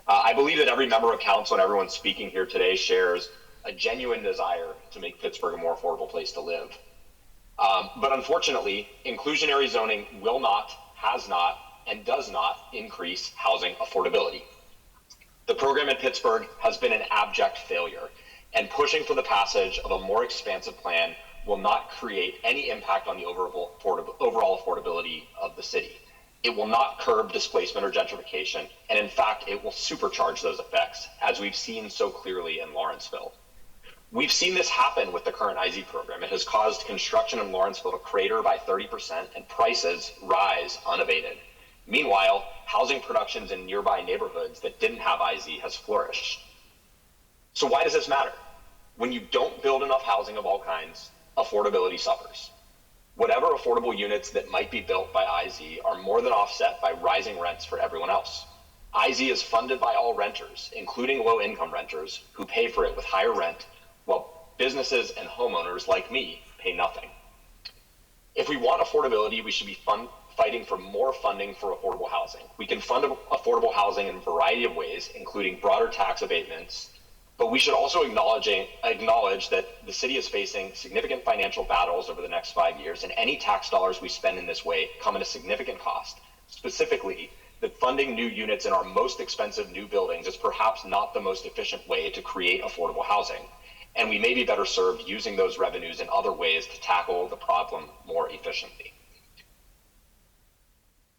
I believe that every member of council and everyone speaking here today shares a genuine desire to make Pittsburgh a more affordable place to live. But unfortunately, inclusionary zoning will not, has not, and does not increase housing affordability. The program in Pittsburgh has been an abject failure, and pushing for the passage of a more expansive plan will not create any impact on the overall affordability of the city. It will not curb displacement or gentrification, and in fact, it will supercharge those effects, as we've seen so clearly in Lawrenceville. We've seen this happen with the current IZ program. It has caused construction in Lawrenceville to crater by 30% and prices rise unabated. Meanwhile, housing productions in nearby neighborhoods that didn't have IZ has flourished. So why does this matter? When you don't build enough housing of all kinds, affordability suffers. Whatever affordable units that might be built by IZ are more than offset by rising rents for everyone else. IZ is funded by all renters, including low-income renters, who pay for it with higher rent, while businesses and homeowners like me pay nothing. If we want affordability, we should be fighting for more funding for affordable housing. We can fund affordable housing in a variety of ways, including broader tax abatements, but we should also acknowledge that the city is facing significant financial battles over the next 5 years, and any tax dollars we spend in this way come at a significant cost. Specifically, that funding new units in our most expensive new buildings is perhaps not the most efficient way to create affordable housing, and we may be better served using those revenues in other ways to tackle the problem more efficiently.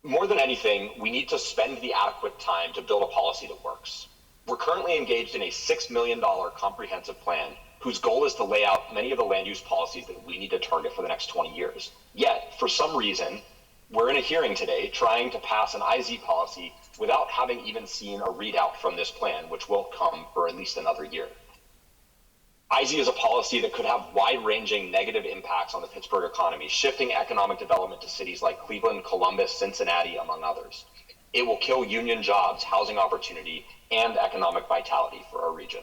More than anything, we need to spend the adequate time to build a policy that works. We're currently engaged in a $6 million comprehensive plan whose goal is to lay out many of the land use policies that we need to target for the next 20 years. Yet, for some reason, we're in a hearing today trying to pass an IZ policy without having even seen a readout from this plan, which won't come for at least another year. IZ is a policy that could have wide-ranging negative impacts on the Pittsburgh economy, shifting economic development to cities like Cleveland, Columbus, Cincinnati, among others. It will kill union jobs, housing opportunity, and economic vitality for our region.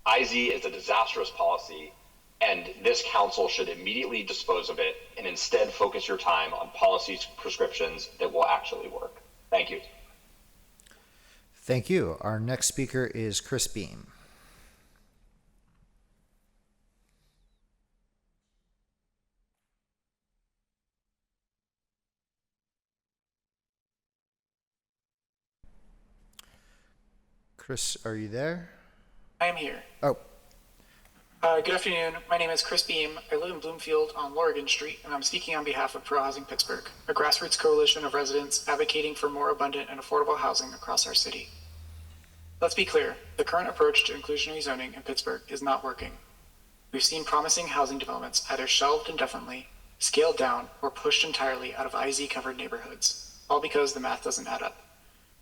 IZ is a disastrous policy, and this council should immediately dispose of it and instead focus your time on policies, prescriptions that will actually work. Thank you. Thank you. Our next speaker is Chris Beam. Chris, are you there? I am here. Oh. Good afternoon. My name is Chris Beam. I live in Bloomfield on Lorigan Street, and I'm speaking on behalf of Pro Housing Pittsburgh, a grassroots coalition of residents advocating for more abundant and affordable housing across our city. Let's be clear, the current approach to inclusionary zoning in Pittsburgh is not working. We've seen promising housing developments either shelved indefinitely, scaled down, or pushed entirely out of IZ-covered neighborhoods, all because the math doesn't add up.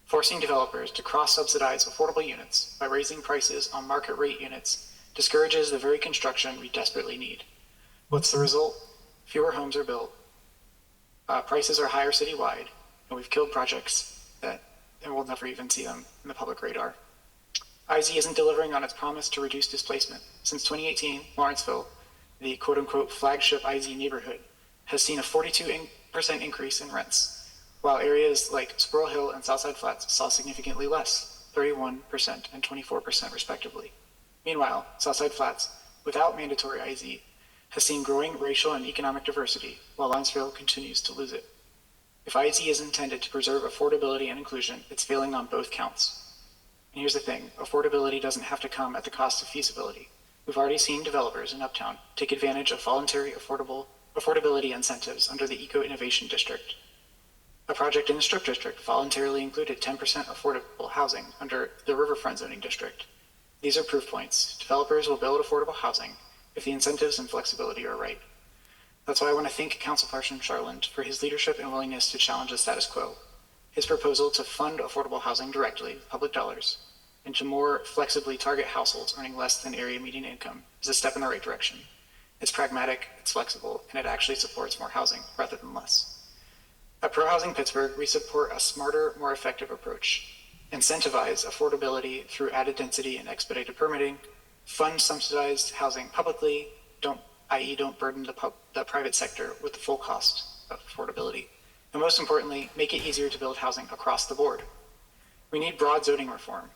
Forcing developers to cross-subsidize affordable units by raising prices on market rate units discourages the very construction we desperately need. What's the result? Fewer homes are built, prices are higher citywide, and we've killed projects and we'll never even see them in the public radar. IZ isn't delivering on its promise to reduce displacement. Since 2018, Lawrenceville, the quote-unquote flagship IZ neighborhood, has seen a 42% increase in rents, while areas like Squirrel Hill and Southside Flats saw significantly less, 31% and 24% respectively. Meanwhile, Southside Flats, without mandatory IZ, has seen growing racial and economic diversity, while Lawrenceville continues to lose it. If IZ is intended to preserve affordability and inclusion, it's failing on both counts. And here's the thing, affordability doesn't have to come at the cost of feasibility. We've already seen developers in Uptown take advantage of voluntary affordability incentives under the Eco Innovation District. A project in the Strip District voluntarily included 10% affordable housing under the Riverfront Zoning District. These are proof points. Developers will build affordable housing if the incentives and flexibility are right. That's why I want to thank Councilperson Charland for his leadership and willingness to challenge the status quo. His proposal to fund affordable housing directly with public dollars and to more flexibly target households earning less than area median income is a step in the right direction. It's pragmatic, it's flexible, and it actually supports more housing rather than less. At Pro Housing Pittsburgh, we support a smarter, more effective approach. Incentivize affordability through added density and expedited permitting, fund subsidized housing publicly, don't burden the private sector with the full cost of affordability. And most importantly, make it easier to build housing across the board. We need broad zoning reform.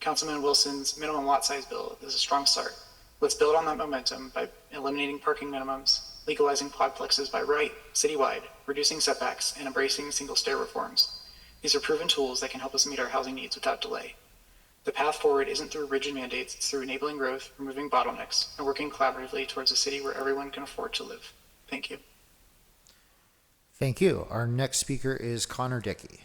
Councilman Wilson's minimum lot size bill is a strong start. Let's build on that momentum by eliminating parking minimums, legalizing quadplexes by right, citywide, reducing setbacks, and embracing single-stair reforms. These are proven tools that can help us meet our housing needs without delay. The path forward isn't through rigid mandates, it's through enabling growth, removing bottlenecks, and working collaboratively towards a city where everyone can afford to live. Thank you. Thank you. Our next speaker is Connor Dickey.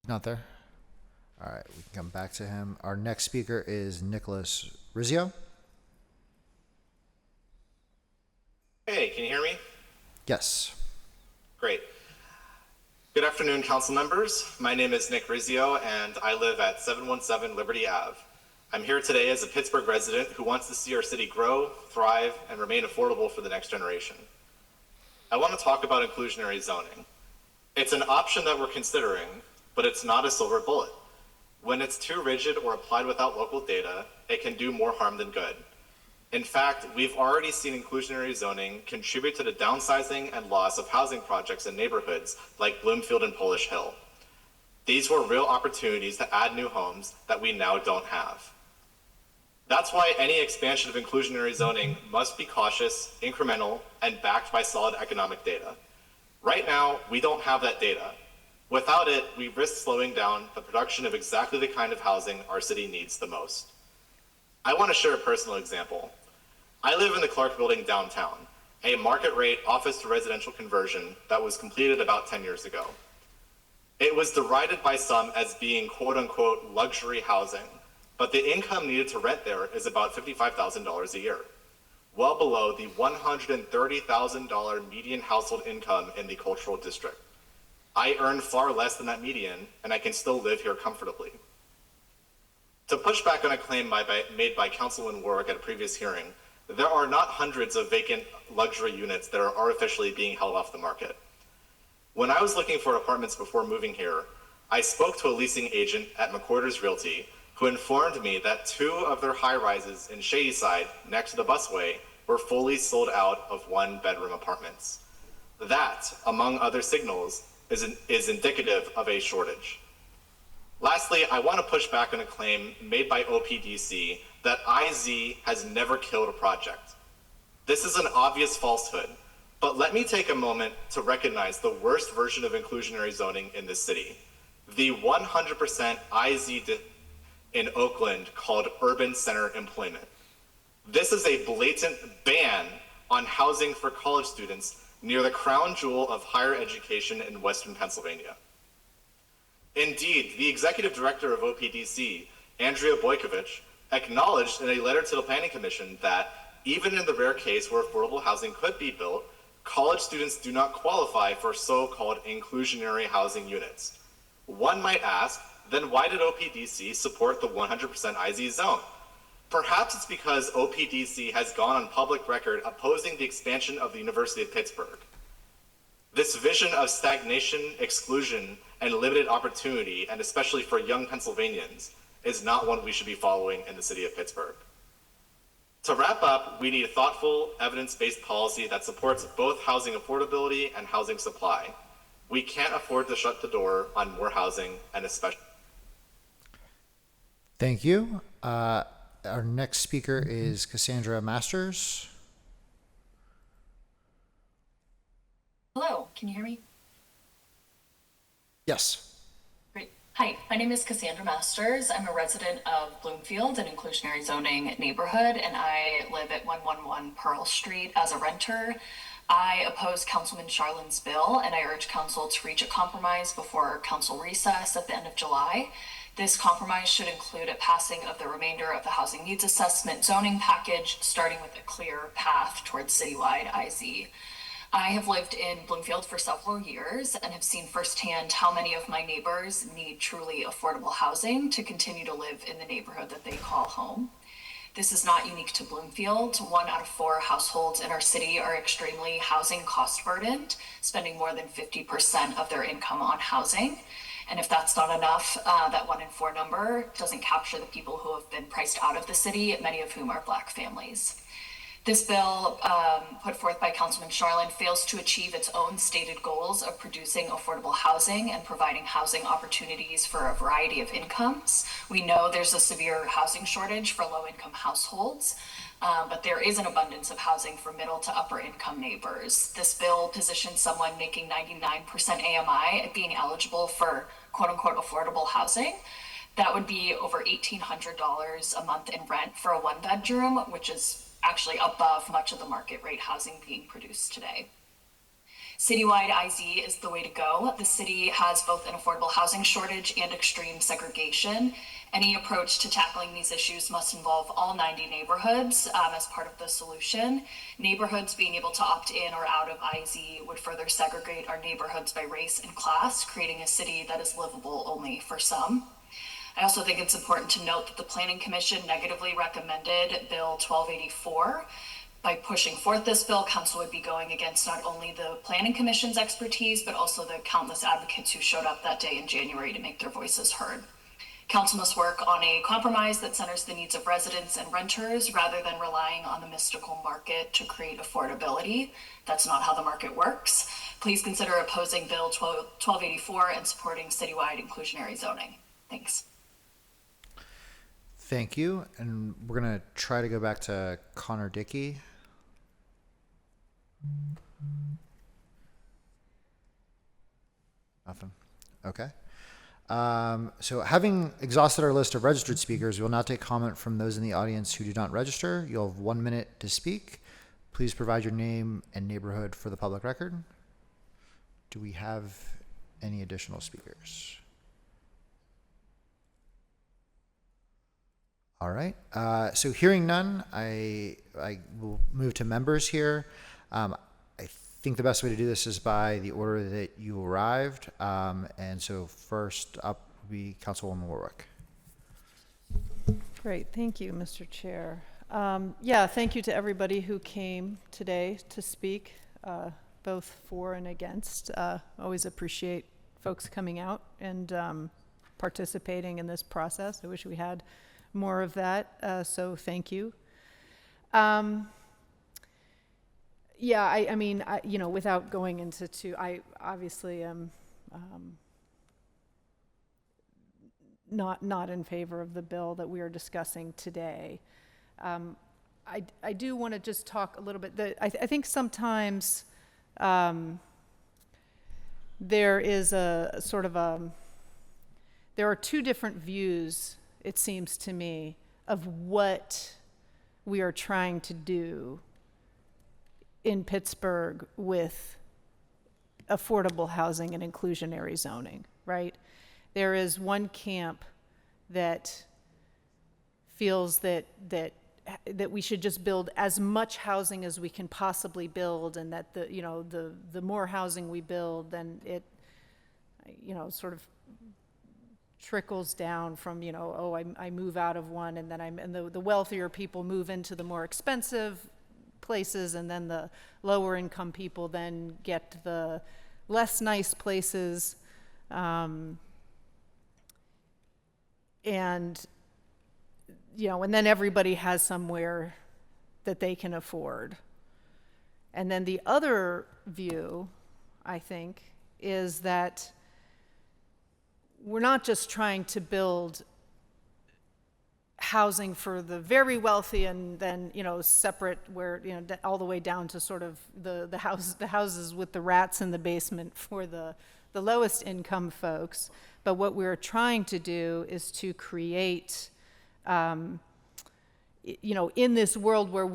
Not there? All right, we can come back to him. Our next speaker is Nicholas Rizzio. Hey, can you hear me? Yes. Great. Good afternoon, council members. My name is Nick Rizzio, and I live at 717 Liberty Ave. I'm here today as a Pittsburgh resident who wants to see our city grow, thrive, and remain affordable for the next generation. I want to talk about inclusionary zoning. It's an option that we're considering, but it's not a silver bullet. When it's too rigid or applied without local data, it can do more harm than good. In fact, we've already seen inclusionary zoning contribute to the downsizing and loss of housing projects in neighborhoods like Bloomfield and Polish Hill. These were real opportunities to add new homes that we now don't have. That's why any expansion of inclusionary zoning must be cautious, incremental, and backed by solid economic data. Right now, we don't have that data. Without it, we risk slowing down the production of exactly the kind of housing our city needs the most. I want to share a personal example. I live in the Clark Building downtown, a market rate office to residential conversion that was completed about 10 years ago. It was derided by some as being quote unquote luxury housing, but the income needed to rent there is about $55,000 a year, well below the $130,000 median household income in the cultural district. I earn far less than that median, and I can still live here comfortably. To push back on a claim made by Councilman Warwick at a previous hearing, there are not hundreds of vacant luxury units that are artificially being held off the market. When I was looking for apartments before moving here, I spoke to a leasing agent at McQuarters Realty who informed me that 2 of their high-rises in Shadyside, next to the busway, were fully sold out of 1-bedroom apartments. That, among other signals, is indicative of a shortage. Lastly, I want to push back on a claim made by OPDC that IZ has never killed a project. This is an obvious falsehood, but let me take a moment to recognize the worst version of inclusionary zoning in this city, the 100% IZ in Oakland called Urban Center Employment. This is a blatant ban on housing for college students near the crown jewel of higher education in Western Pennsylvania. Indeed, the executive director of OPDC, Andrea Boykovich, acknowledged in a letter to the Planning Commission that even in the rare case where affordable housing could be built, college students do not qualify for so-called inclusionary housing units. One might ask, then why did OPDC support the 100% IZ zone? Perhaps it's because OPDC has gone on public record opposing the expansion of the University of Pittsburgh. This vision of stagnation, exclusion, and limited opportunity, and especially for young Pennsylvanians, is not one we should be following in the city of Pittsburgh. To wrap up, we need thoughtful, evidence-based policy that supports both housing affordability and housing supply. We can't afford to shut the door on more housing, and especially... Thank you. Our next speaker is Cassandra Masters. Hello, can you hear me? Yes. Great. Hi, my name is Cassandra Masters. I'm a resident of Bloomfield, an inclusionary zoning neighborhood, and I live at 111 Pearl Street as a renter. I oppose Councilman Charlin's bill, and I urge council to reach a compromise before council recess at the end of July. This compromise should include a passing of the remainder of the housing needs assessment zoning package, starting with a clear path towards citywide IZ. I have lived in Bloomfield for several years and have seen firsthand how many of my neighbors need truly affordable housing to continue to live in the neighborhood that they call home. This is not unique to Bloomfield. 1 out of 4 households in our city are extremely housing cost burdened, spending more than 50% of their income on housing. And if that's not enough, that 1 in 4 number doesn't capture the people who have been priced out of the city, many of whom are Black families. This bill, put forth by Councilman Charlin, fails to achieve its own stated goals of producing affordable housing and providing housing opportunities for a variety of incomes. We know there's a severe housing shortage for low-income households, but there is an abundance of housing for middle to upper income neighbors. This bill positions someone making 99% AMI at being eligible for quote-unquote affordable housing. That would be over $1,800 a month in rent for a 1-bedroom, which is actually above much of the market rate housing being produced today. Citywide IZ is the way to go. The city has both an affordable housing shortage and extreme segregation. Any approach to tackling these issues must involve all 90 neighborhoods as part of the solution. Neighborhoods being able to opt in or out of IZ would further segregate our neighborhoods by race and class, creating a city that is livable only for some. I also think it's important to note that the Planning Commission negatively recommended Bill 1284. By pushing forth this bill, council would be going against not only the Planning Commission's expertise, but also the countless advocates who showed up that day in January to make their voices heard. Council must work on a compromise that centers the needs of residents and renters rather than relying on the mystical market to create affordability. That's not how the market works. Please consider opposing Bill 1284 and supporting citywide inclusionary zoning. Thanks. Thank you. And we're going to try to go back to Connor Dickey. Nothing. Okay. So having exhausted our list of registered speakers, we will now take comment from those in the audience who do not register. You'll have 1 minute to speak. Please provide your name and neighborhood for the public record. Do we have any additional speakers? All right. So hearing none, I will move to members here. I think the best way to do this is by the order that you arrived. And so first up will be Councilwoman Warwick. Great. Thank you, Mr. Chair. Yeah, thank you to everybody who came today to speak, both for and against. Always appreciate folks coming out and participating in this process. I wish we had more of that, so thank you. Yeah, I mean, you know, without going into I obviously am not in favor of the bill that we are discussing today. I do want to just talk a little bit. I think sometimes there is a sort of there are two different views, it seems to me, of what we are trying to do in Pittsburgh with affordable housing and inclusionary zoning, right? There is one camp that feels that we should just build as much housing as we can possibly build, and that the more housing we build, then it, sort of trickles down from, I move out of one, and then the wealthier people move into the more expensive places, and then the lower income people then get the less nice places, and and then everybody has somewhere that they can afford. And then the other view, I think, is that we're not just trying to build housing for the very wealthy and then, separate where, all the way down to sort of the houses with the rats in the basement for the lowest income folks. But what we're trying to do is to create, in this world where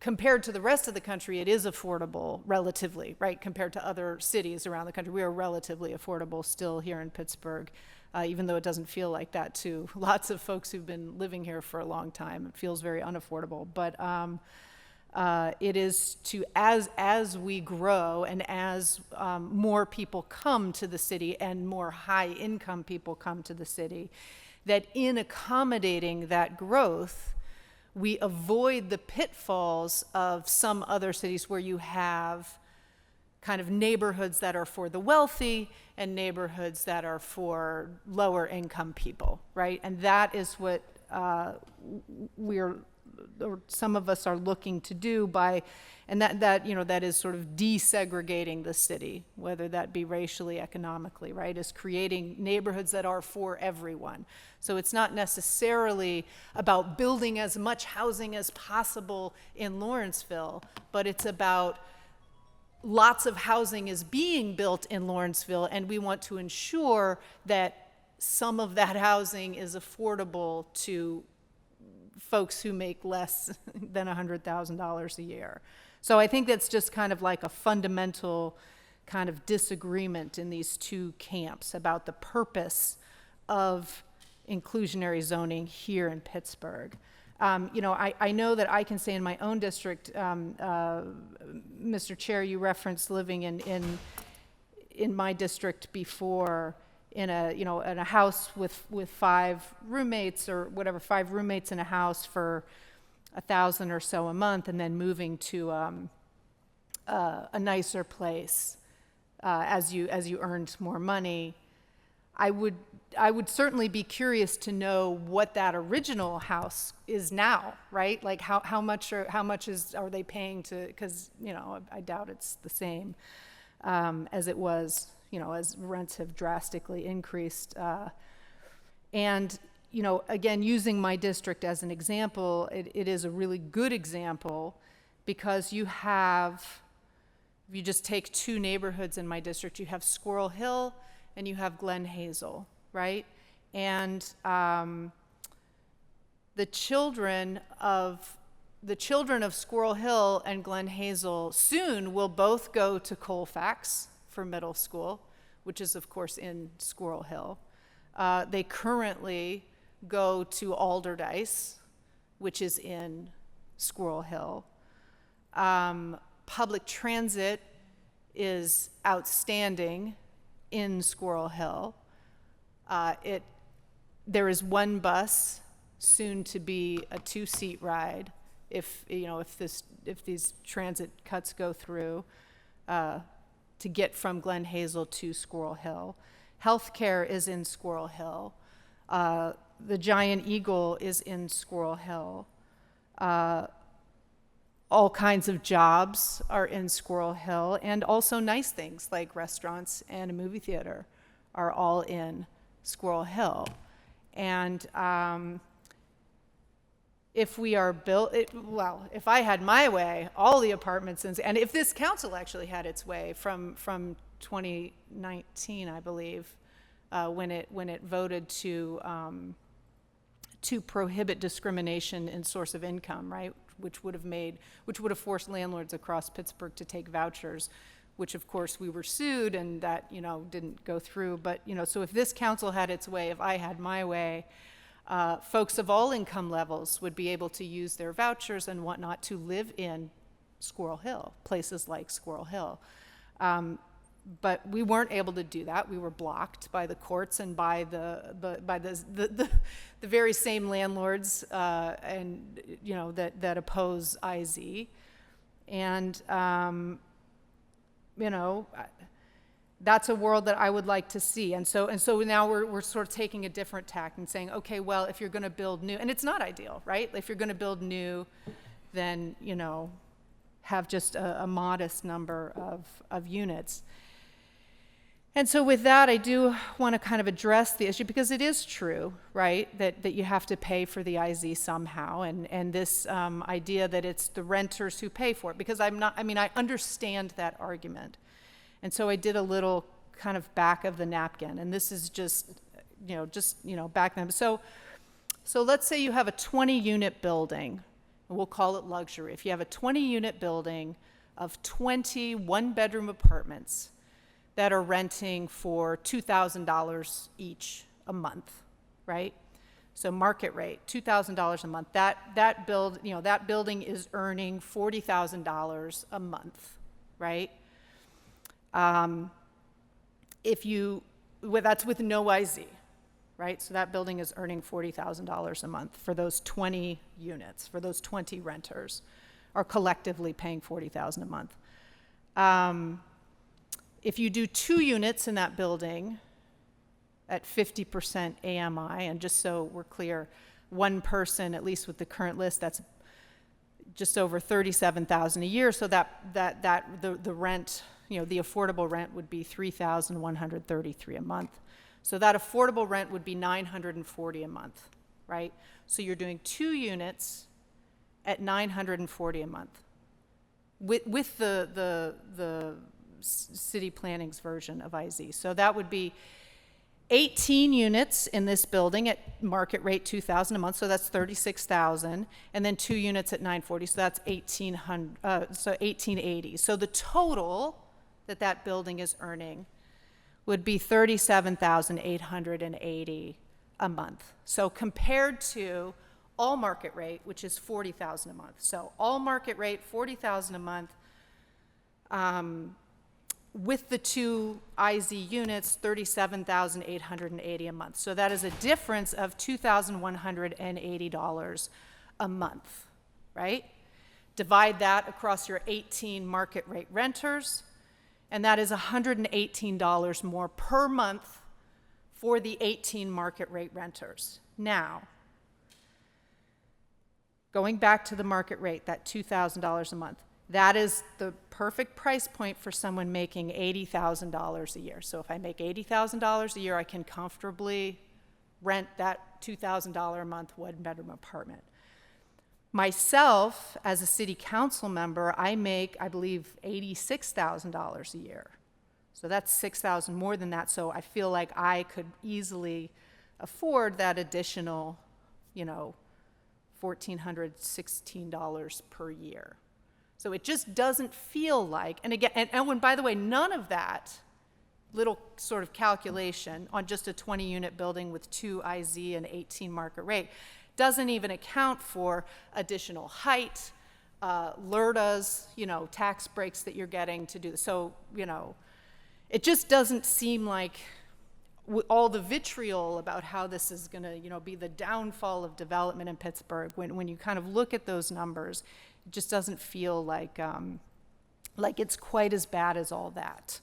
compared to the rest of the country, it is affordable relatively, right? Compared to other cities around the country, we are relatively affordable still here in Pittsburgh. Even though it doesn't feel like that to lots of folks who've been living here for a long time. It feels very unaffordable. But it is to, as we grow and as more people come to the city and more high income people come to the city, that in accommodating that growth, we avoid the pitfalls of some other cities where you have kind of neighborhoods that are for the wealthy and neighborhoods that are for lower income people, right? And that is what some of us are looking to do and that is sort of desegregating the city, whether that be racially, economically, right? Is creating neighborhoods that are for everyone. So it's not necessarily about building as much housing as possible in Lawrenceville, but it's about lots of housing is being built in Lawrenceville, and we want to ensure that some of that housing is affordable to folks who make less than $100,000 a year. So I think that's just kind of like a fundamental kind of disagreement in these two camps about the purpose of inclusionary zoning here in Pittsburgh. I know that I can say in my own district, Mr. Chair, you referenced living in my district before in a house with 5 roommates or whatever, 5 roommates in a house for $1,000 or so a month, and then moving to a nicer place as you earned more money. I would certainly be curious to know what that original house is now, right? Like how much are they paying to, because, you know, I doubt it's the same as it was, you know, as rents have drastically increased. And, you know, again, using my district as an example, it is a really good example because you have, if you just take two neighborhoods in my district, you have Squirrel Hill and you have Glen Hazel, right? And the children of Squirrel Hill and Glen Hazel soon will both go to Colfax for middle school, which is of course in Squirrel Hill. They currently go to Alderdice, which is in Squirrel Hill. Public transit is outstanding in Squirrel Hill. There is one bus, soon to be a 2-seat ride, if these transit cuts go through, to get from Glen Hazel to Squirrel Hill. Healthcare is in Squirrel Hill. The Giant Eagle is in Squirrel Hill. All kinds of jobs are in Squirrel Hill, and also nice things like restaurants and a movie theater are all in Squirrel Hill. And if I had my way, all the apartments, and if this council actually had its way from 2019, I believe, when it voted to prohibit discrimination in source of income, right? Which would have forced landlords across Pittsburgh to take vouchers, which of course we were sued, and that, you know, didn't go through. But, you know, so if this council had its way, if I had my way, folks of all income levels would be able to use their vouchers and whatnot to live in Squirrel Hill, places like Squirrel Hill. But we weren't able to do that. We were blocked by the courts and by the very same landlords and, you know, that oppose IZ. And you know, that's a world that I would like to see. And so now we're sort of taking a different tack and saying, okay, well, if you're going to build new, and it's not ideal, right? If you're going to build new, then, you know, have just a modest number of units. And so with that, I do want to kind of address the issue, because it is true, right, that you have to pay for the IZ somehow, and this idea that it's the renters who pay for it, because I understand that argument. And so I did a little kind of back of the napkin, and this is just back then. So let's say you have a 20-unit building, and we'll call it luxury. If you have a 20-unit building of 20 one-bedroom apartments that are renting for $2,000 each a month, right? So market rate, $2,000 a month. That building is earning $40,000 a month, right? That's with no IZ, right? So that building is earning $40,000 a month for those 20 units, for those 20 renters, are collectively paying $40,000 a month. If you do 2 units in that building at 50% AMI, and just so we're clear, one person, at least with the current list, that's just over $37,000 a year. So the rent, the affordable rent would be $3,133 a month. So that affordable rent would be $940 a month, right? So you're doing 2 units at $940 a month with the city planning's version of IZ. So that would be 18 units in this building at market rate $2,000 a month, so that's $36,000, and then 2 units at $940, so that's $1,880. So the total that building is earning would be $37,880 a month. So compared to all market rate, which is $40,000 a month. So all market rate, $40,000 a month. With the 2 IZ units, $37,880 a month. So that is a difference of $2,180 a month, right? Divide that across your 18 market rate renters, and that is $118 more per month for the 18 market rate renters. Now, going back to the market rate, that $2,000 a month, that is the perfect price point for someone making $80,000 a year. So if I make $80,000 a year, I can comfortably rent that $2,000 a month one-bedroom apartment. Myself, as a city council member, I make, I believe, $86,000 a year. So that's $6,000 more than that. So I feel like I could easily afford that additional, $1,416 per year. So it just doesn't feel like, and again, and when, by the way, none of that little sort of calculation on just a 20-unit building with 2 IZ and 18 market rate doesn't even account for additional height, LRTAs, tax breaks that you're getting to do. So, it just doesn't seem like all the vitriol about how this is going to, be the downfall of development in Pittsburgh. When you kind of look at those numbers, it just doesn't feel like it's quite as bad as all that.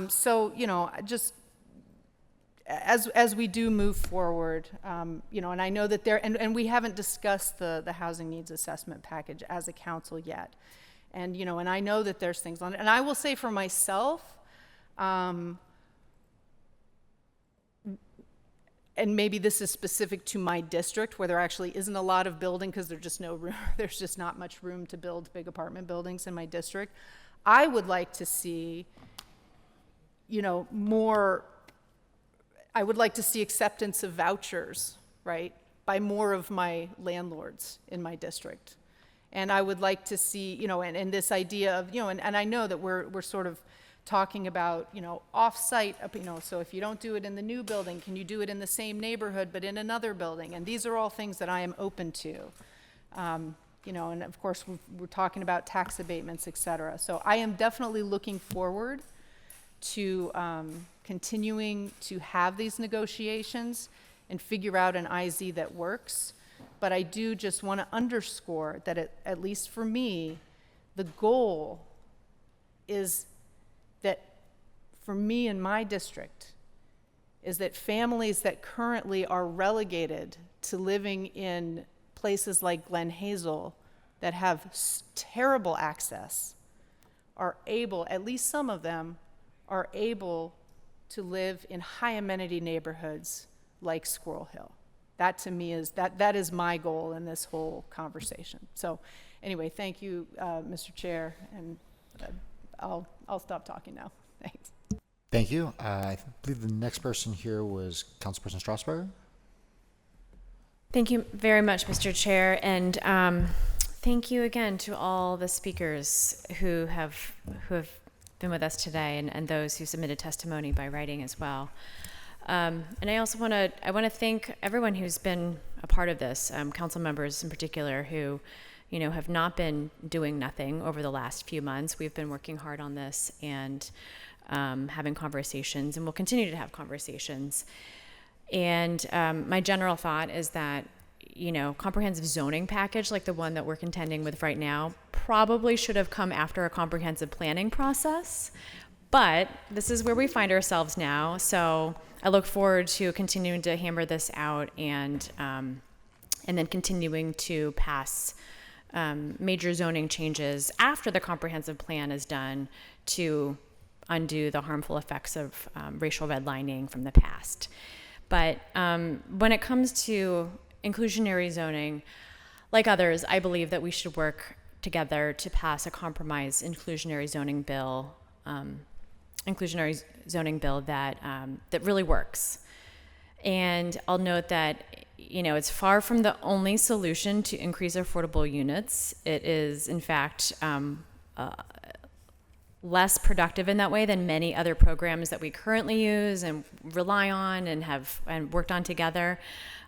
So, just as we do move forward, and I know that and we haven't discussed the housing needs assessment package as a council yet. And, and I know that there's things on it. And I will say for myself, and maybe this is specific to my district where there actually isn't a lot of building because there's just no room, there's just not much room to build big apartment buildings in my district. I would like to see, more, I would like to see acceptance of vouchers, right, by more of my landlords in my district. And I would like to see, and this idea of, and I know that we're sort of talking about, off-site, so if you don't do it in the new building, can you do it in the same neighborhood but in another building? And these are all things that I am open to. And of course, we're talking about tax abatements, et cetera. So I am definitely looking forward to continuing to have these negotiations and figure out an IZ that works. But I do just want to underscore that, at least for me, the goal is that for me in my district is that families that currently are relegated to living in places like Glen Hazel that have terrible access are able, at least some of them, are able to live in high amenity neighborhoods like Squirrel Hill. That to me is, that is my goal in this whole conversation. So anyway, thank you, Mr. Chair, and I'll stop talking now. Thanks. Thank you. I believe the next person here was Councilperson Strasburger. Thank you very much, Mr. Chair, and thank you again to all the speakers who have been with us today, and those who submitted testimony by writing as well. And I also want to thank everyone who's been a part of this, council members in particular, who have not been doing nothing over the last few months. We've been working hard on this and having conversations, and we'll continue to have conversations. And my general thought is that, comprehensive zoning package like the one that we're contending with right now probably should have come after a comprehensive planning process. But this is where we find ourselves now. So I look forward to continuing to hammer this out and then continuing to pass major zoning changes after the comprehensive plan is done to undo the harmful effects of racial redlining from the past. But when it comes to inclusionary zoning, like others, I believe that we should work together to pass a compromise inclusionary zoning bill that that really works. And I'll note that it's far from the only solution to increase affordable units. It is, in fact, less productive in that way than many other programs that we currently use and rely on and have worked on together.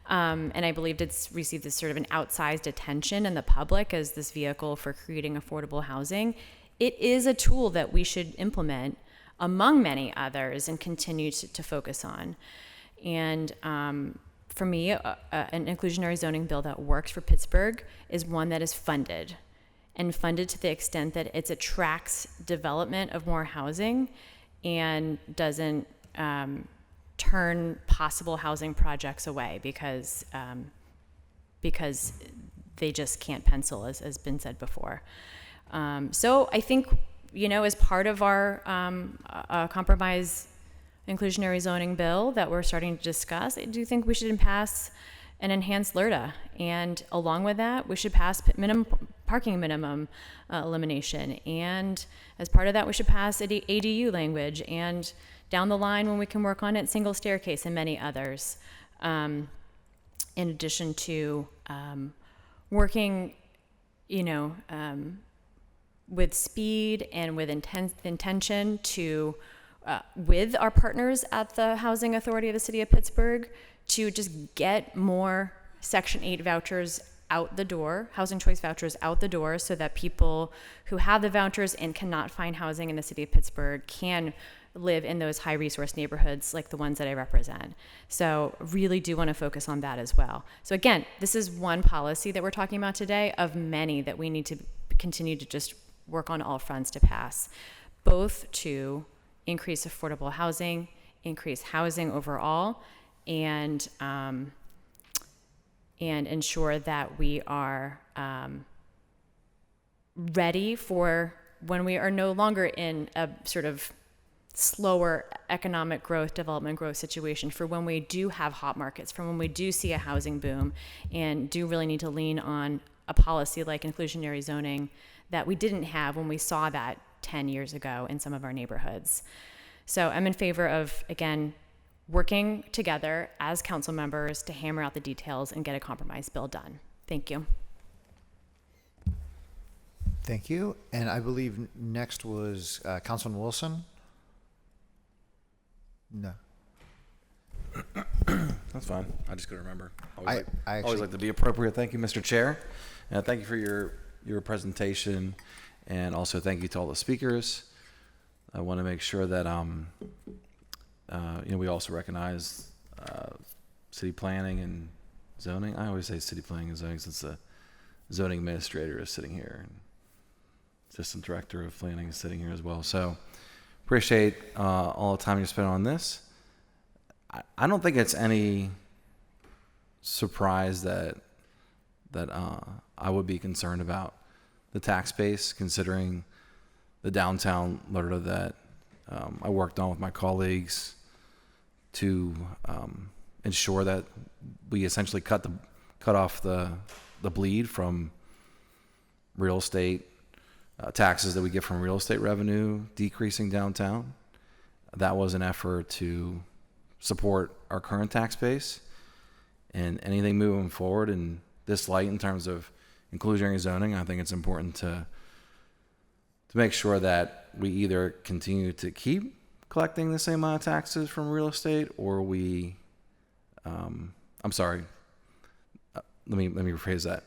And I believe it's received this sort of an outsized attention in the public as this vehicle for creating affordable housing. It is a tool that we should implement among many others and continue to focus on. And for me, an inclusionary zoning bill that works for Pittsburgh is one that is funded, and funded to the extent that it attracts development of more housing and doesn't turn possible housing projects away because they just can't pencil, as has been said before. So I think, as part of our compromise inclusionary zoning bill that we're starting to discuss, I do think we should pass an enhanced LRTA. And along with that, we should pass parking minimum elimination. And as part of that, we should pass ADU language. And down the line, when we can work on it, single staircase and many others. In addition to working, with speed and with intention to, with our partners at the Housing Authority of the City of Pittsburgh, to just get more Section 8 vouchers out the door, housing choice vouchers out the door, so that people who have the vouchers and cannot find housing in the City of Pittsburgh can live in those high resource neighborhoods like the ones that I represent. So really do want to focus on that as well. So again, this is one policy that we're talking about today of many that we need to continue to just work on all fronts to pass, both to increase affordable housing, increase housing overall, and ensure that we are ready for when we are no longer in a sort of slower economic growth, development growth situation, for when we do have hot markets, for when we do see a housing boom and do really need to lean on a policy like inclusionary zoning that we didn't have when we saw that 10 years ago in some of our neighborhoods. So I'm in favor of, again, working together as council members to hammer out the details and get a compromise bill done. Thank you. Thank you. And I believe next was Councilman Wilson. No. That's fine. I just couldn't remember. I Always like to be appropriate. Thank you, Mr. Chair. And thank you for your presentation. And also thank you to all the speakers. I want to make sure that we also recognize city planning and zoning. I always say city planning and zoning since the zoning administrator is sitting here and assistant director of planning is sitting here as well. So appreciate all the time you spent on this. I don't think it's any surprise that I would be concerned about the tax base, considering the downtown LRTA that I worked on with my colleagues to ensure that we essentially cut off the bleed from real estate taxes that we get from real estate revenue decreasing downtown. That was an effort to support our current tax base, and anything moving forward in this light in terms of inclusionary zoning, I think it's important to make sure that we either continue to keep collecting the same amount of taxes from real estate, or we, let me rephrase that.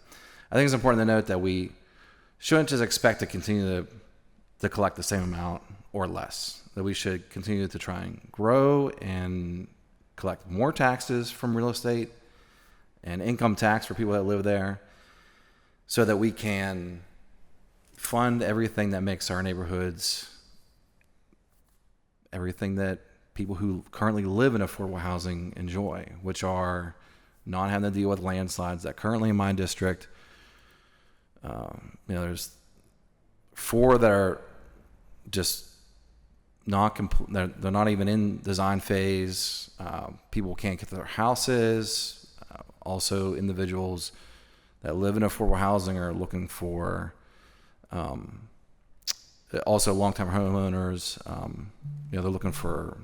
I think it's important to note that we shouldn't just expect to continue to collect the same amount or less, that we should continue to try and grow and collect more taxes from real estate and income tax for people that live there, so that we can fund everything that makes our neighborhoods, everything that people who currently live in affordable housing enjoy, which are not having to deal with landslides that currently in my district, there's 4 that are just not they're not even in design phase. People can't get to their houses. Also, individuals that live in affordable housing are looking for, also long-term homeowners, they're looking for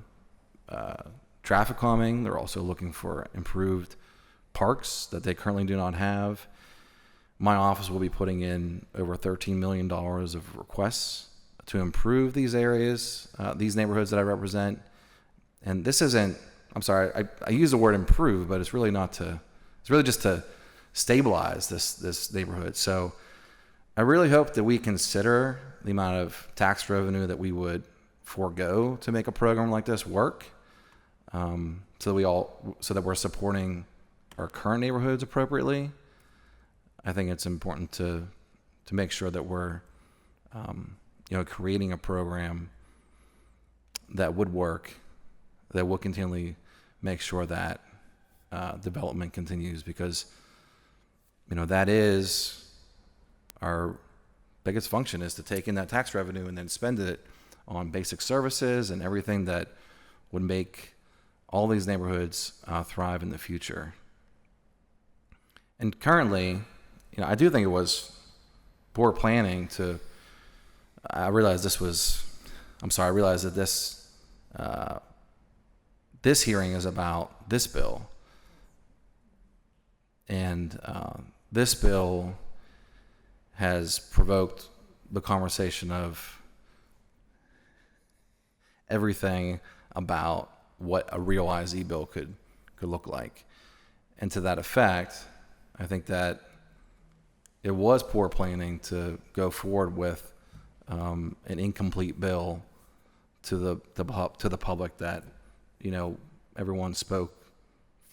traffic calming. They're also looking for improved parks that they currently do not have. My office will be putting in over $13 million of requests to improve these areas, these neighborhoods that I represent. And this isn't, I'm sorry, I use the word improve, but it's really just to stabilize this neighborhood. So I really hope that we consider the amount of tax revenue that we would forego to make a program like this work, so that we're supporting our current neighborhoods appropriately. I think it's important to make sure that we're creating a program that would work, that will continually make sure that development continues, because that is our biggest function, is to take in that tax revenue and then spend it on basic services and everything that would make all these neighborhoods thrive in the future. And currently, I do think it was poor planning to. I realized that this hearing is about this bill, and this bill has provoked the conversation of everything about what a real IZ bill could look like. And to that effect, I think that it was poor planning to go forward with an incomplete bill to the public that everyone spoke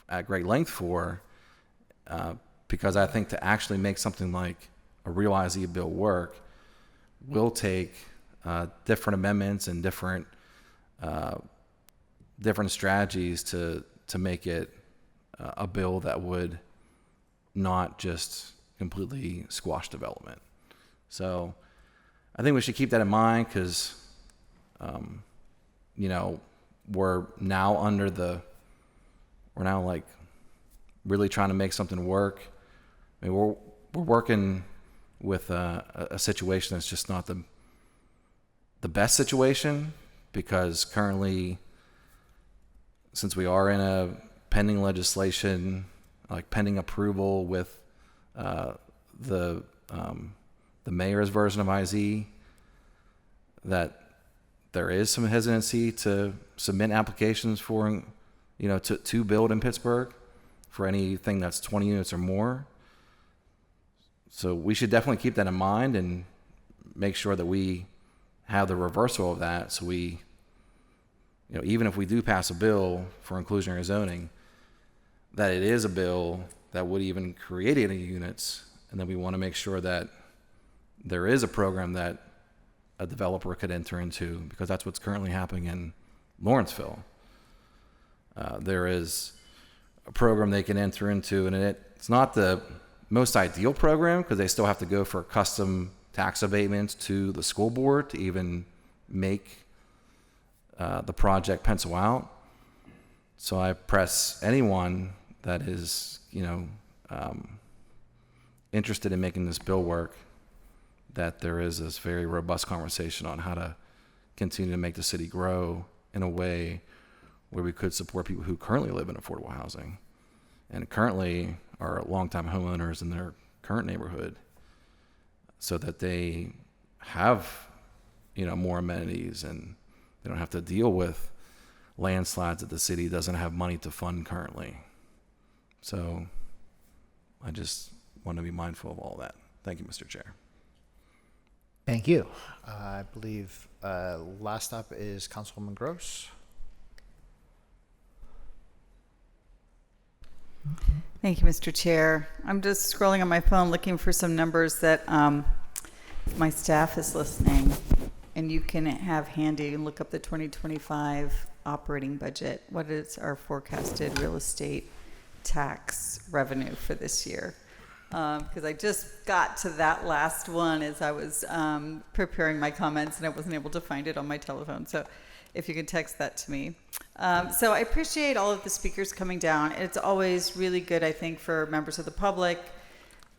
at great length for, because I think to actually make something like a real IZ bill work will take different amendments and different strategies to make it a bill that would not just completely squash development. So I think we should keep that in mind, because we're now like really trying to make something work. I mean, we're working with a situation that's just not the best situation, because currently, since we are in a pending legislation, like pending approval with the mayor's version of IZ, that there is some hesitancy to submit applications for, to build in Pittsburgh for anything that's 20 units or more. So we should definitely keep that in mind and make sure that we have the reversal of that. So we, even if we do pass a bill for inclusionary zoning, that it is a bill that would even create any units. And then we want to make sure that there is a program that a developer could enter into, because that's what's currently happening in Lawrenceville. There is a program they can enter into, and it's not the most ideal program, because they still have to go for custom tax abatements to the school board to even make the project pencil out. So I press anyone that is, interested in making this bill work, that there is this very robust conversation on how to continue to make the city grow in a way where we could support people who currently live in affordable housing and currently are longtime homeowners in their current neighborhood, so that they have, more amenities and they don't have to deal with landslides that the city doesn't have money to fund currently. So I just want to be mindful of all that. Thank you, Mr. Chair. Thank you. I believe last up is Councilwoman Gross. Thank you, Mr. Chair. I'm just scrolling on my phone looking for some numbers that my staff is listening, and you can have handy and look up the 2025 operating budget. What is our forecasted real estate tax revenue for this year? Because I just got to that last one as I was preparing my comments, and I wasn't able to find it on my telephone. So if you could text that to me. So I appreciate all of the speakers coming down. It's always really good, I think, for members of the public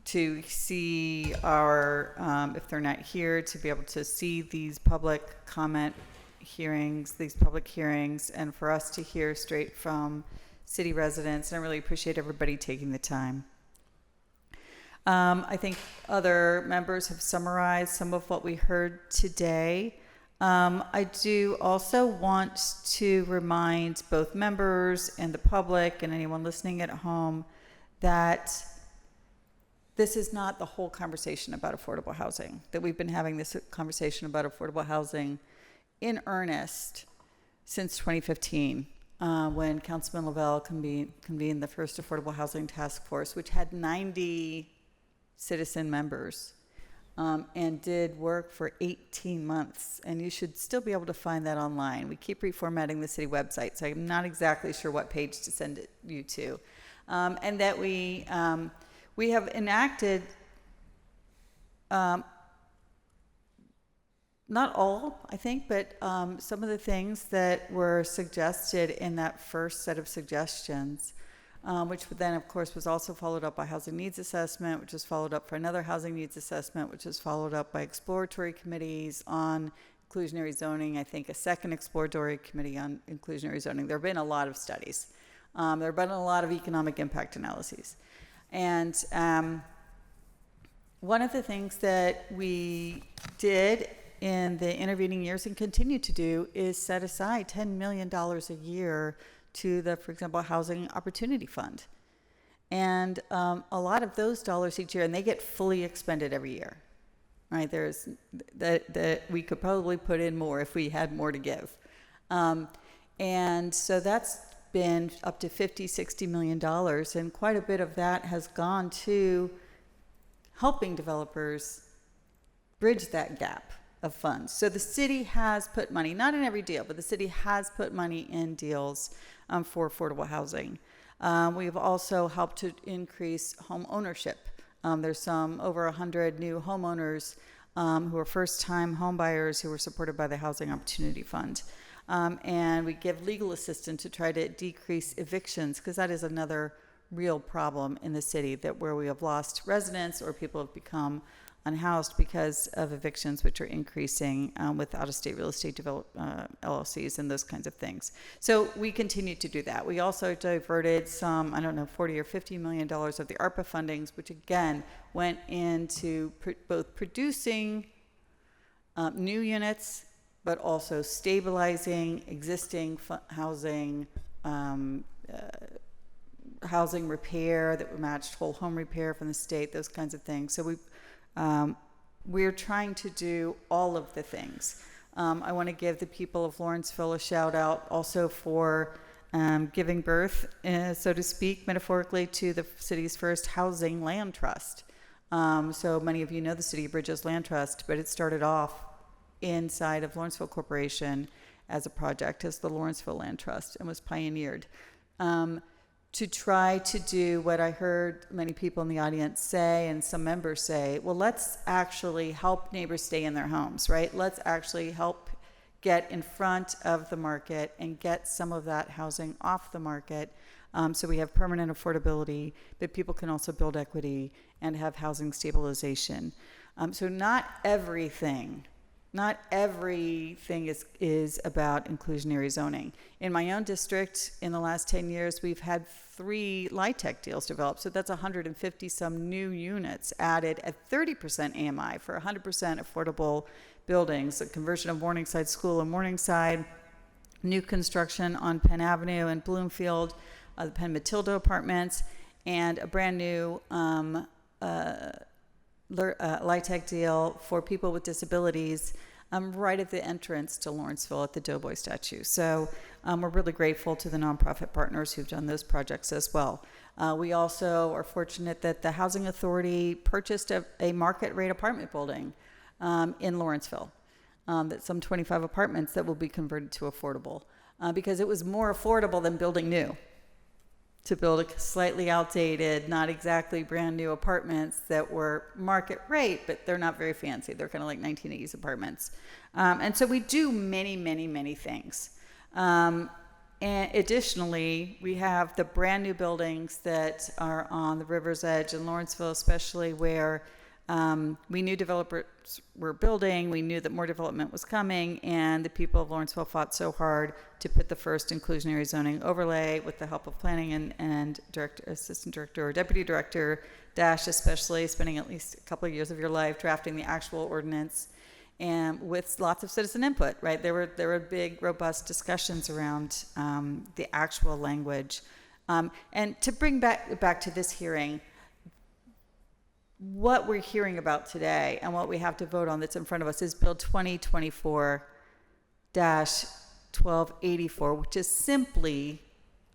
to see our, if they're not here, to be able to see these public comment hearings, and for us to hear straight from city residents. And I really appreciate everybody taking the time. I think other members have summarized some of what we heard today. I do also want to remind both members and the public and anyone listening at home that this is not the whole conversation about affordable housing, that we've been having this conversation about affordable housing in earnest since 2015, when Councilman Lavelle convened the first Affordable Housing Task Force, which had 90 citizen members. and did work for 18 months. And you should still be able to find that online. We keep reformatting the city website, so I'm not exactly sure what page to send it you to. And that we have enacted, not all, I think, but some of the things that were suggested in that first set of suggestions, which then, of course, was also followed up by housing needs assessment, which was followed up for another housing needs assessment, which was followed up by exploratory committees on inclusionary zoning, I think a second exploratory committee on inclusionary zoning. There have been a lot of studies. There have been a lot of economic impact analyses. And one of the things that we did in the intervening years and continue to do is set aside $10 million a year to the, for example, Housing Opportunity Fund. And a lot of those dollars each year, and they get fully expended every year, right? There's that we could probably put in more if we had more to give. And so that's been up to $50-60 million, and quite a bit of that has gone to helping developers bridge that gap of funds. So the city has put money, not in every deal, but the city has put money in deals for affordable housing. We've also helped to increase home ownership. There's some over 100 new homeowners who are first-time home buyers who were supported by the Housing Opportunity Fund. And we give legal assistance to try to decrease evictions, because that is another real problem in the city, that where we have lost residents or people have become unhoused because of evictions, which are increasing with out-of-state real estate LLCs and those kinds of things. So we continue to do that. We also diverted some, I don't know, $40 or $50 million of the ARPA fundings, which again went into both producing new units, but also stabilizing existing housing, housing repair that matched whole home repair from the state, those kinds of things. So we're trying to do all of the things. I want to give the people of Lawrenceville a shout out also for giving birth, so to speak, metaphorically, to the city's first housing land trust. So many of you know the City of Bridges Land Trust, but it started off inside of Lawrenceville Corporation as a project, as the Lawrenceville Land Trust, and was pioneered to try to do what I heard many people in the audience say, and some members say, well, let's actually help neighbors stay in their homes, right? Let's actually help get in front of the market and get some of that housing off the market, so we have permanent affordability, but people can also build equity and have housing stabilization. So not everything is about inclusionary zoning. In my own district, in the last 10 years, we've had 3 LIHTC deals developed. So that's 150 some new units added at 30% AMI for 100% affordable buildings, a conversion of Morningside School in Morningside, new construction on Penn Avenue in Bloomfield, the Penn Matilda Apartments, and a brand new LIHTC deal for people with disabilities right at the entrance to Lawrenceville at the Doughboy statue. So we're really grateful to the nonprofit partners who've done those projects as well. We also are fortunate that the Housing Authority purchased a market rate apartment building in Lawrenceville, that's some 25 apartments that will be converted to affordable because it was more affordable than building new. To build a slightly outdated, not exactly brand new apartments that were market rate, but they're not very fancy. They're kind of like 1980s apartments. And so we do many, many, many things. And additionally, we have the brand new buildings that are on the river's edge in Lawrenceville, especially where we knew developers were building, we knew that more development was coming, and the people of Lawrenceville fought so hard to put the first inclusionary zoning overlay with the help of planning and assistant director or deputy director, Dash especially, spending at least a couple of years of your life drafting the actual ordinance, and with lots of citizen input, right? There were big, robust discussions around the actual language. And to bring back to this hearing, what we're hearing about today and what we have to vote on that's in front of us is Bill 2024-1284, which is simply,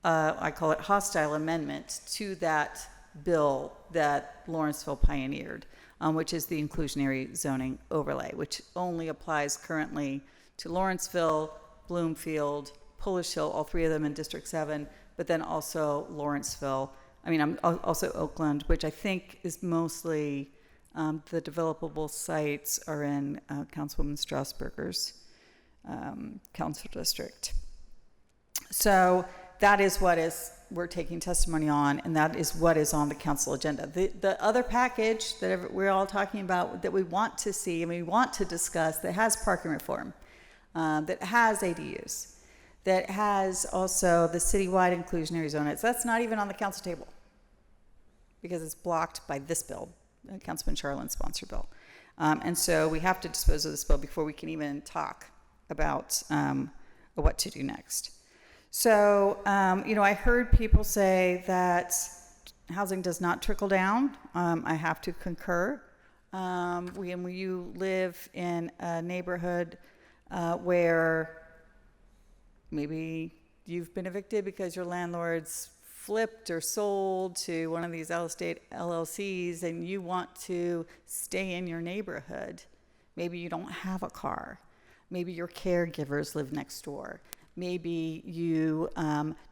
I call it hostile amendment to that bill that Lawrenceville pioneered. which is the inclusionary zoning overlay, which only applies currently to Lawrenceville, Bloomfield, Polish Hill, all three of them in District 7, but then also Lawrenceville. Also Oakland, which I think is mostly the developable sites are in Councilwoman Strasburger's council district. So that is what we're taking testimony on, and that is what is on the council agenda. The other package that we're all talking about that we want to see and we want to discuss that has parking reform, that has ADUs, that has also the citywide inclusionary zone. That's not even on the council table because it's blocked by this bill, Councilman Charlin's sponsor bill. And so we have to dispose of this bill before we can even talk about what to do next. So, I heard people say that housing does not trickle down. I have to concur. When you live in a neighborhood where maybe you've been evicted because your landlord's flipped or sold to one of these estate LLCs and you want to stay in your neighborhood, maybe you don't have a car. Maybe your caregivers live next door. Maybe you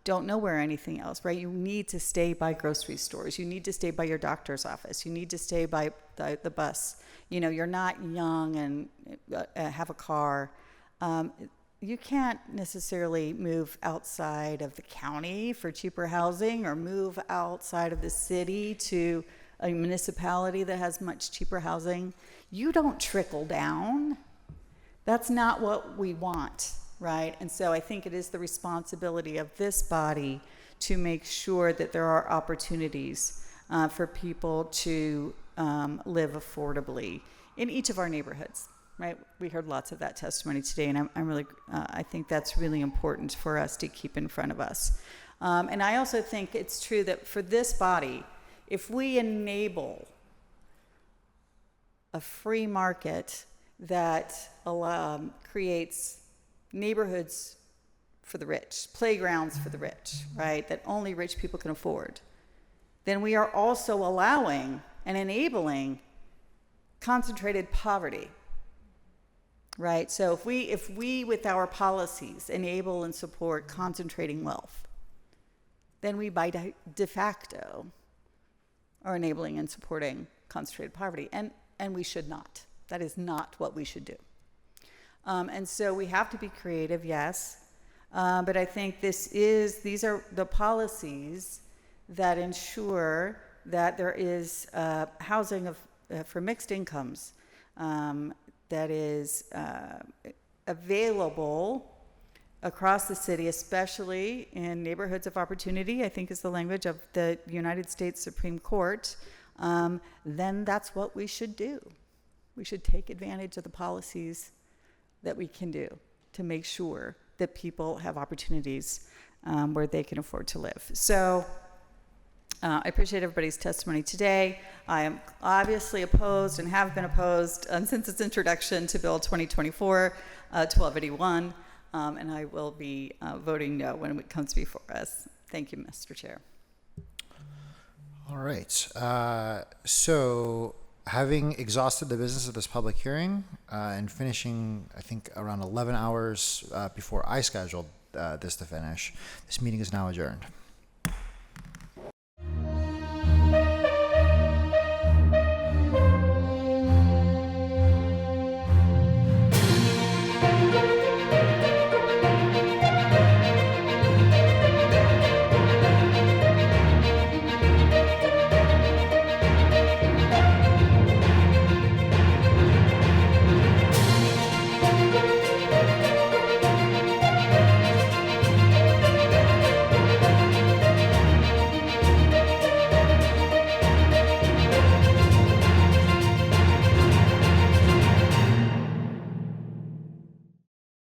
don't know where anything else, right? You need to stay by grocery stores. You need to stay by your doctor's office. You need to stay by the bus. You're not young and have a car. You can't necessarily move outside of the county for cheaper housing or move outside of the city to a municipality that has much cheaper housing. You don't trickle down. That's not what we want, right? And so I think it is the responsibility of this body to make sure that there are opportunities for people to live affordably in each of our neighborhoods, right? We heard lots of that testimony today, and I think that's really important for us to keep in front of us. And I also think it's true that for this body, if we enable a free market that creates neighborhoods for the rich, playgrounds for the rich, right, that only rich people can afford, then we are also allowing and enabling concentrated poverty, right? So if we with our policies enable and support concentrating wealth, then we by de facto are enabling and supporting concentrated poverty, and we should not. That is not what we should do. And so we have to be creative, yes, but I think these are the policies that ensure that there is housing for mixed incomes that is available across the city, especially in neighborhoods of opportunity, I think is the language of the United States Supreme Court. Then that's what we should do. We should take advantage of the policies that we can do to make sure that people have opportunities where they can afford to live. So I appreciate everybody's testimony today. I am obviously opposed and have been opposed since its introduction to Bill 2024-1281, and I will be voting no when it comes before us. Thank you, Mr. Chair. All right. So having exhausted the business of this public hearing and finishing, I think, around 11 hours before I scheduled this to finish, this meeting is now adjourned.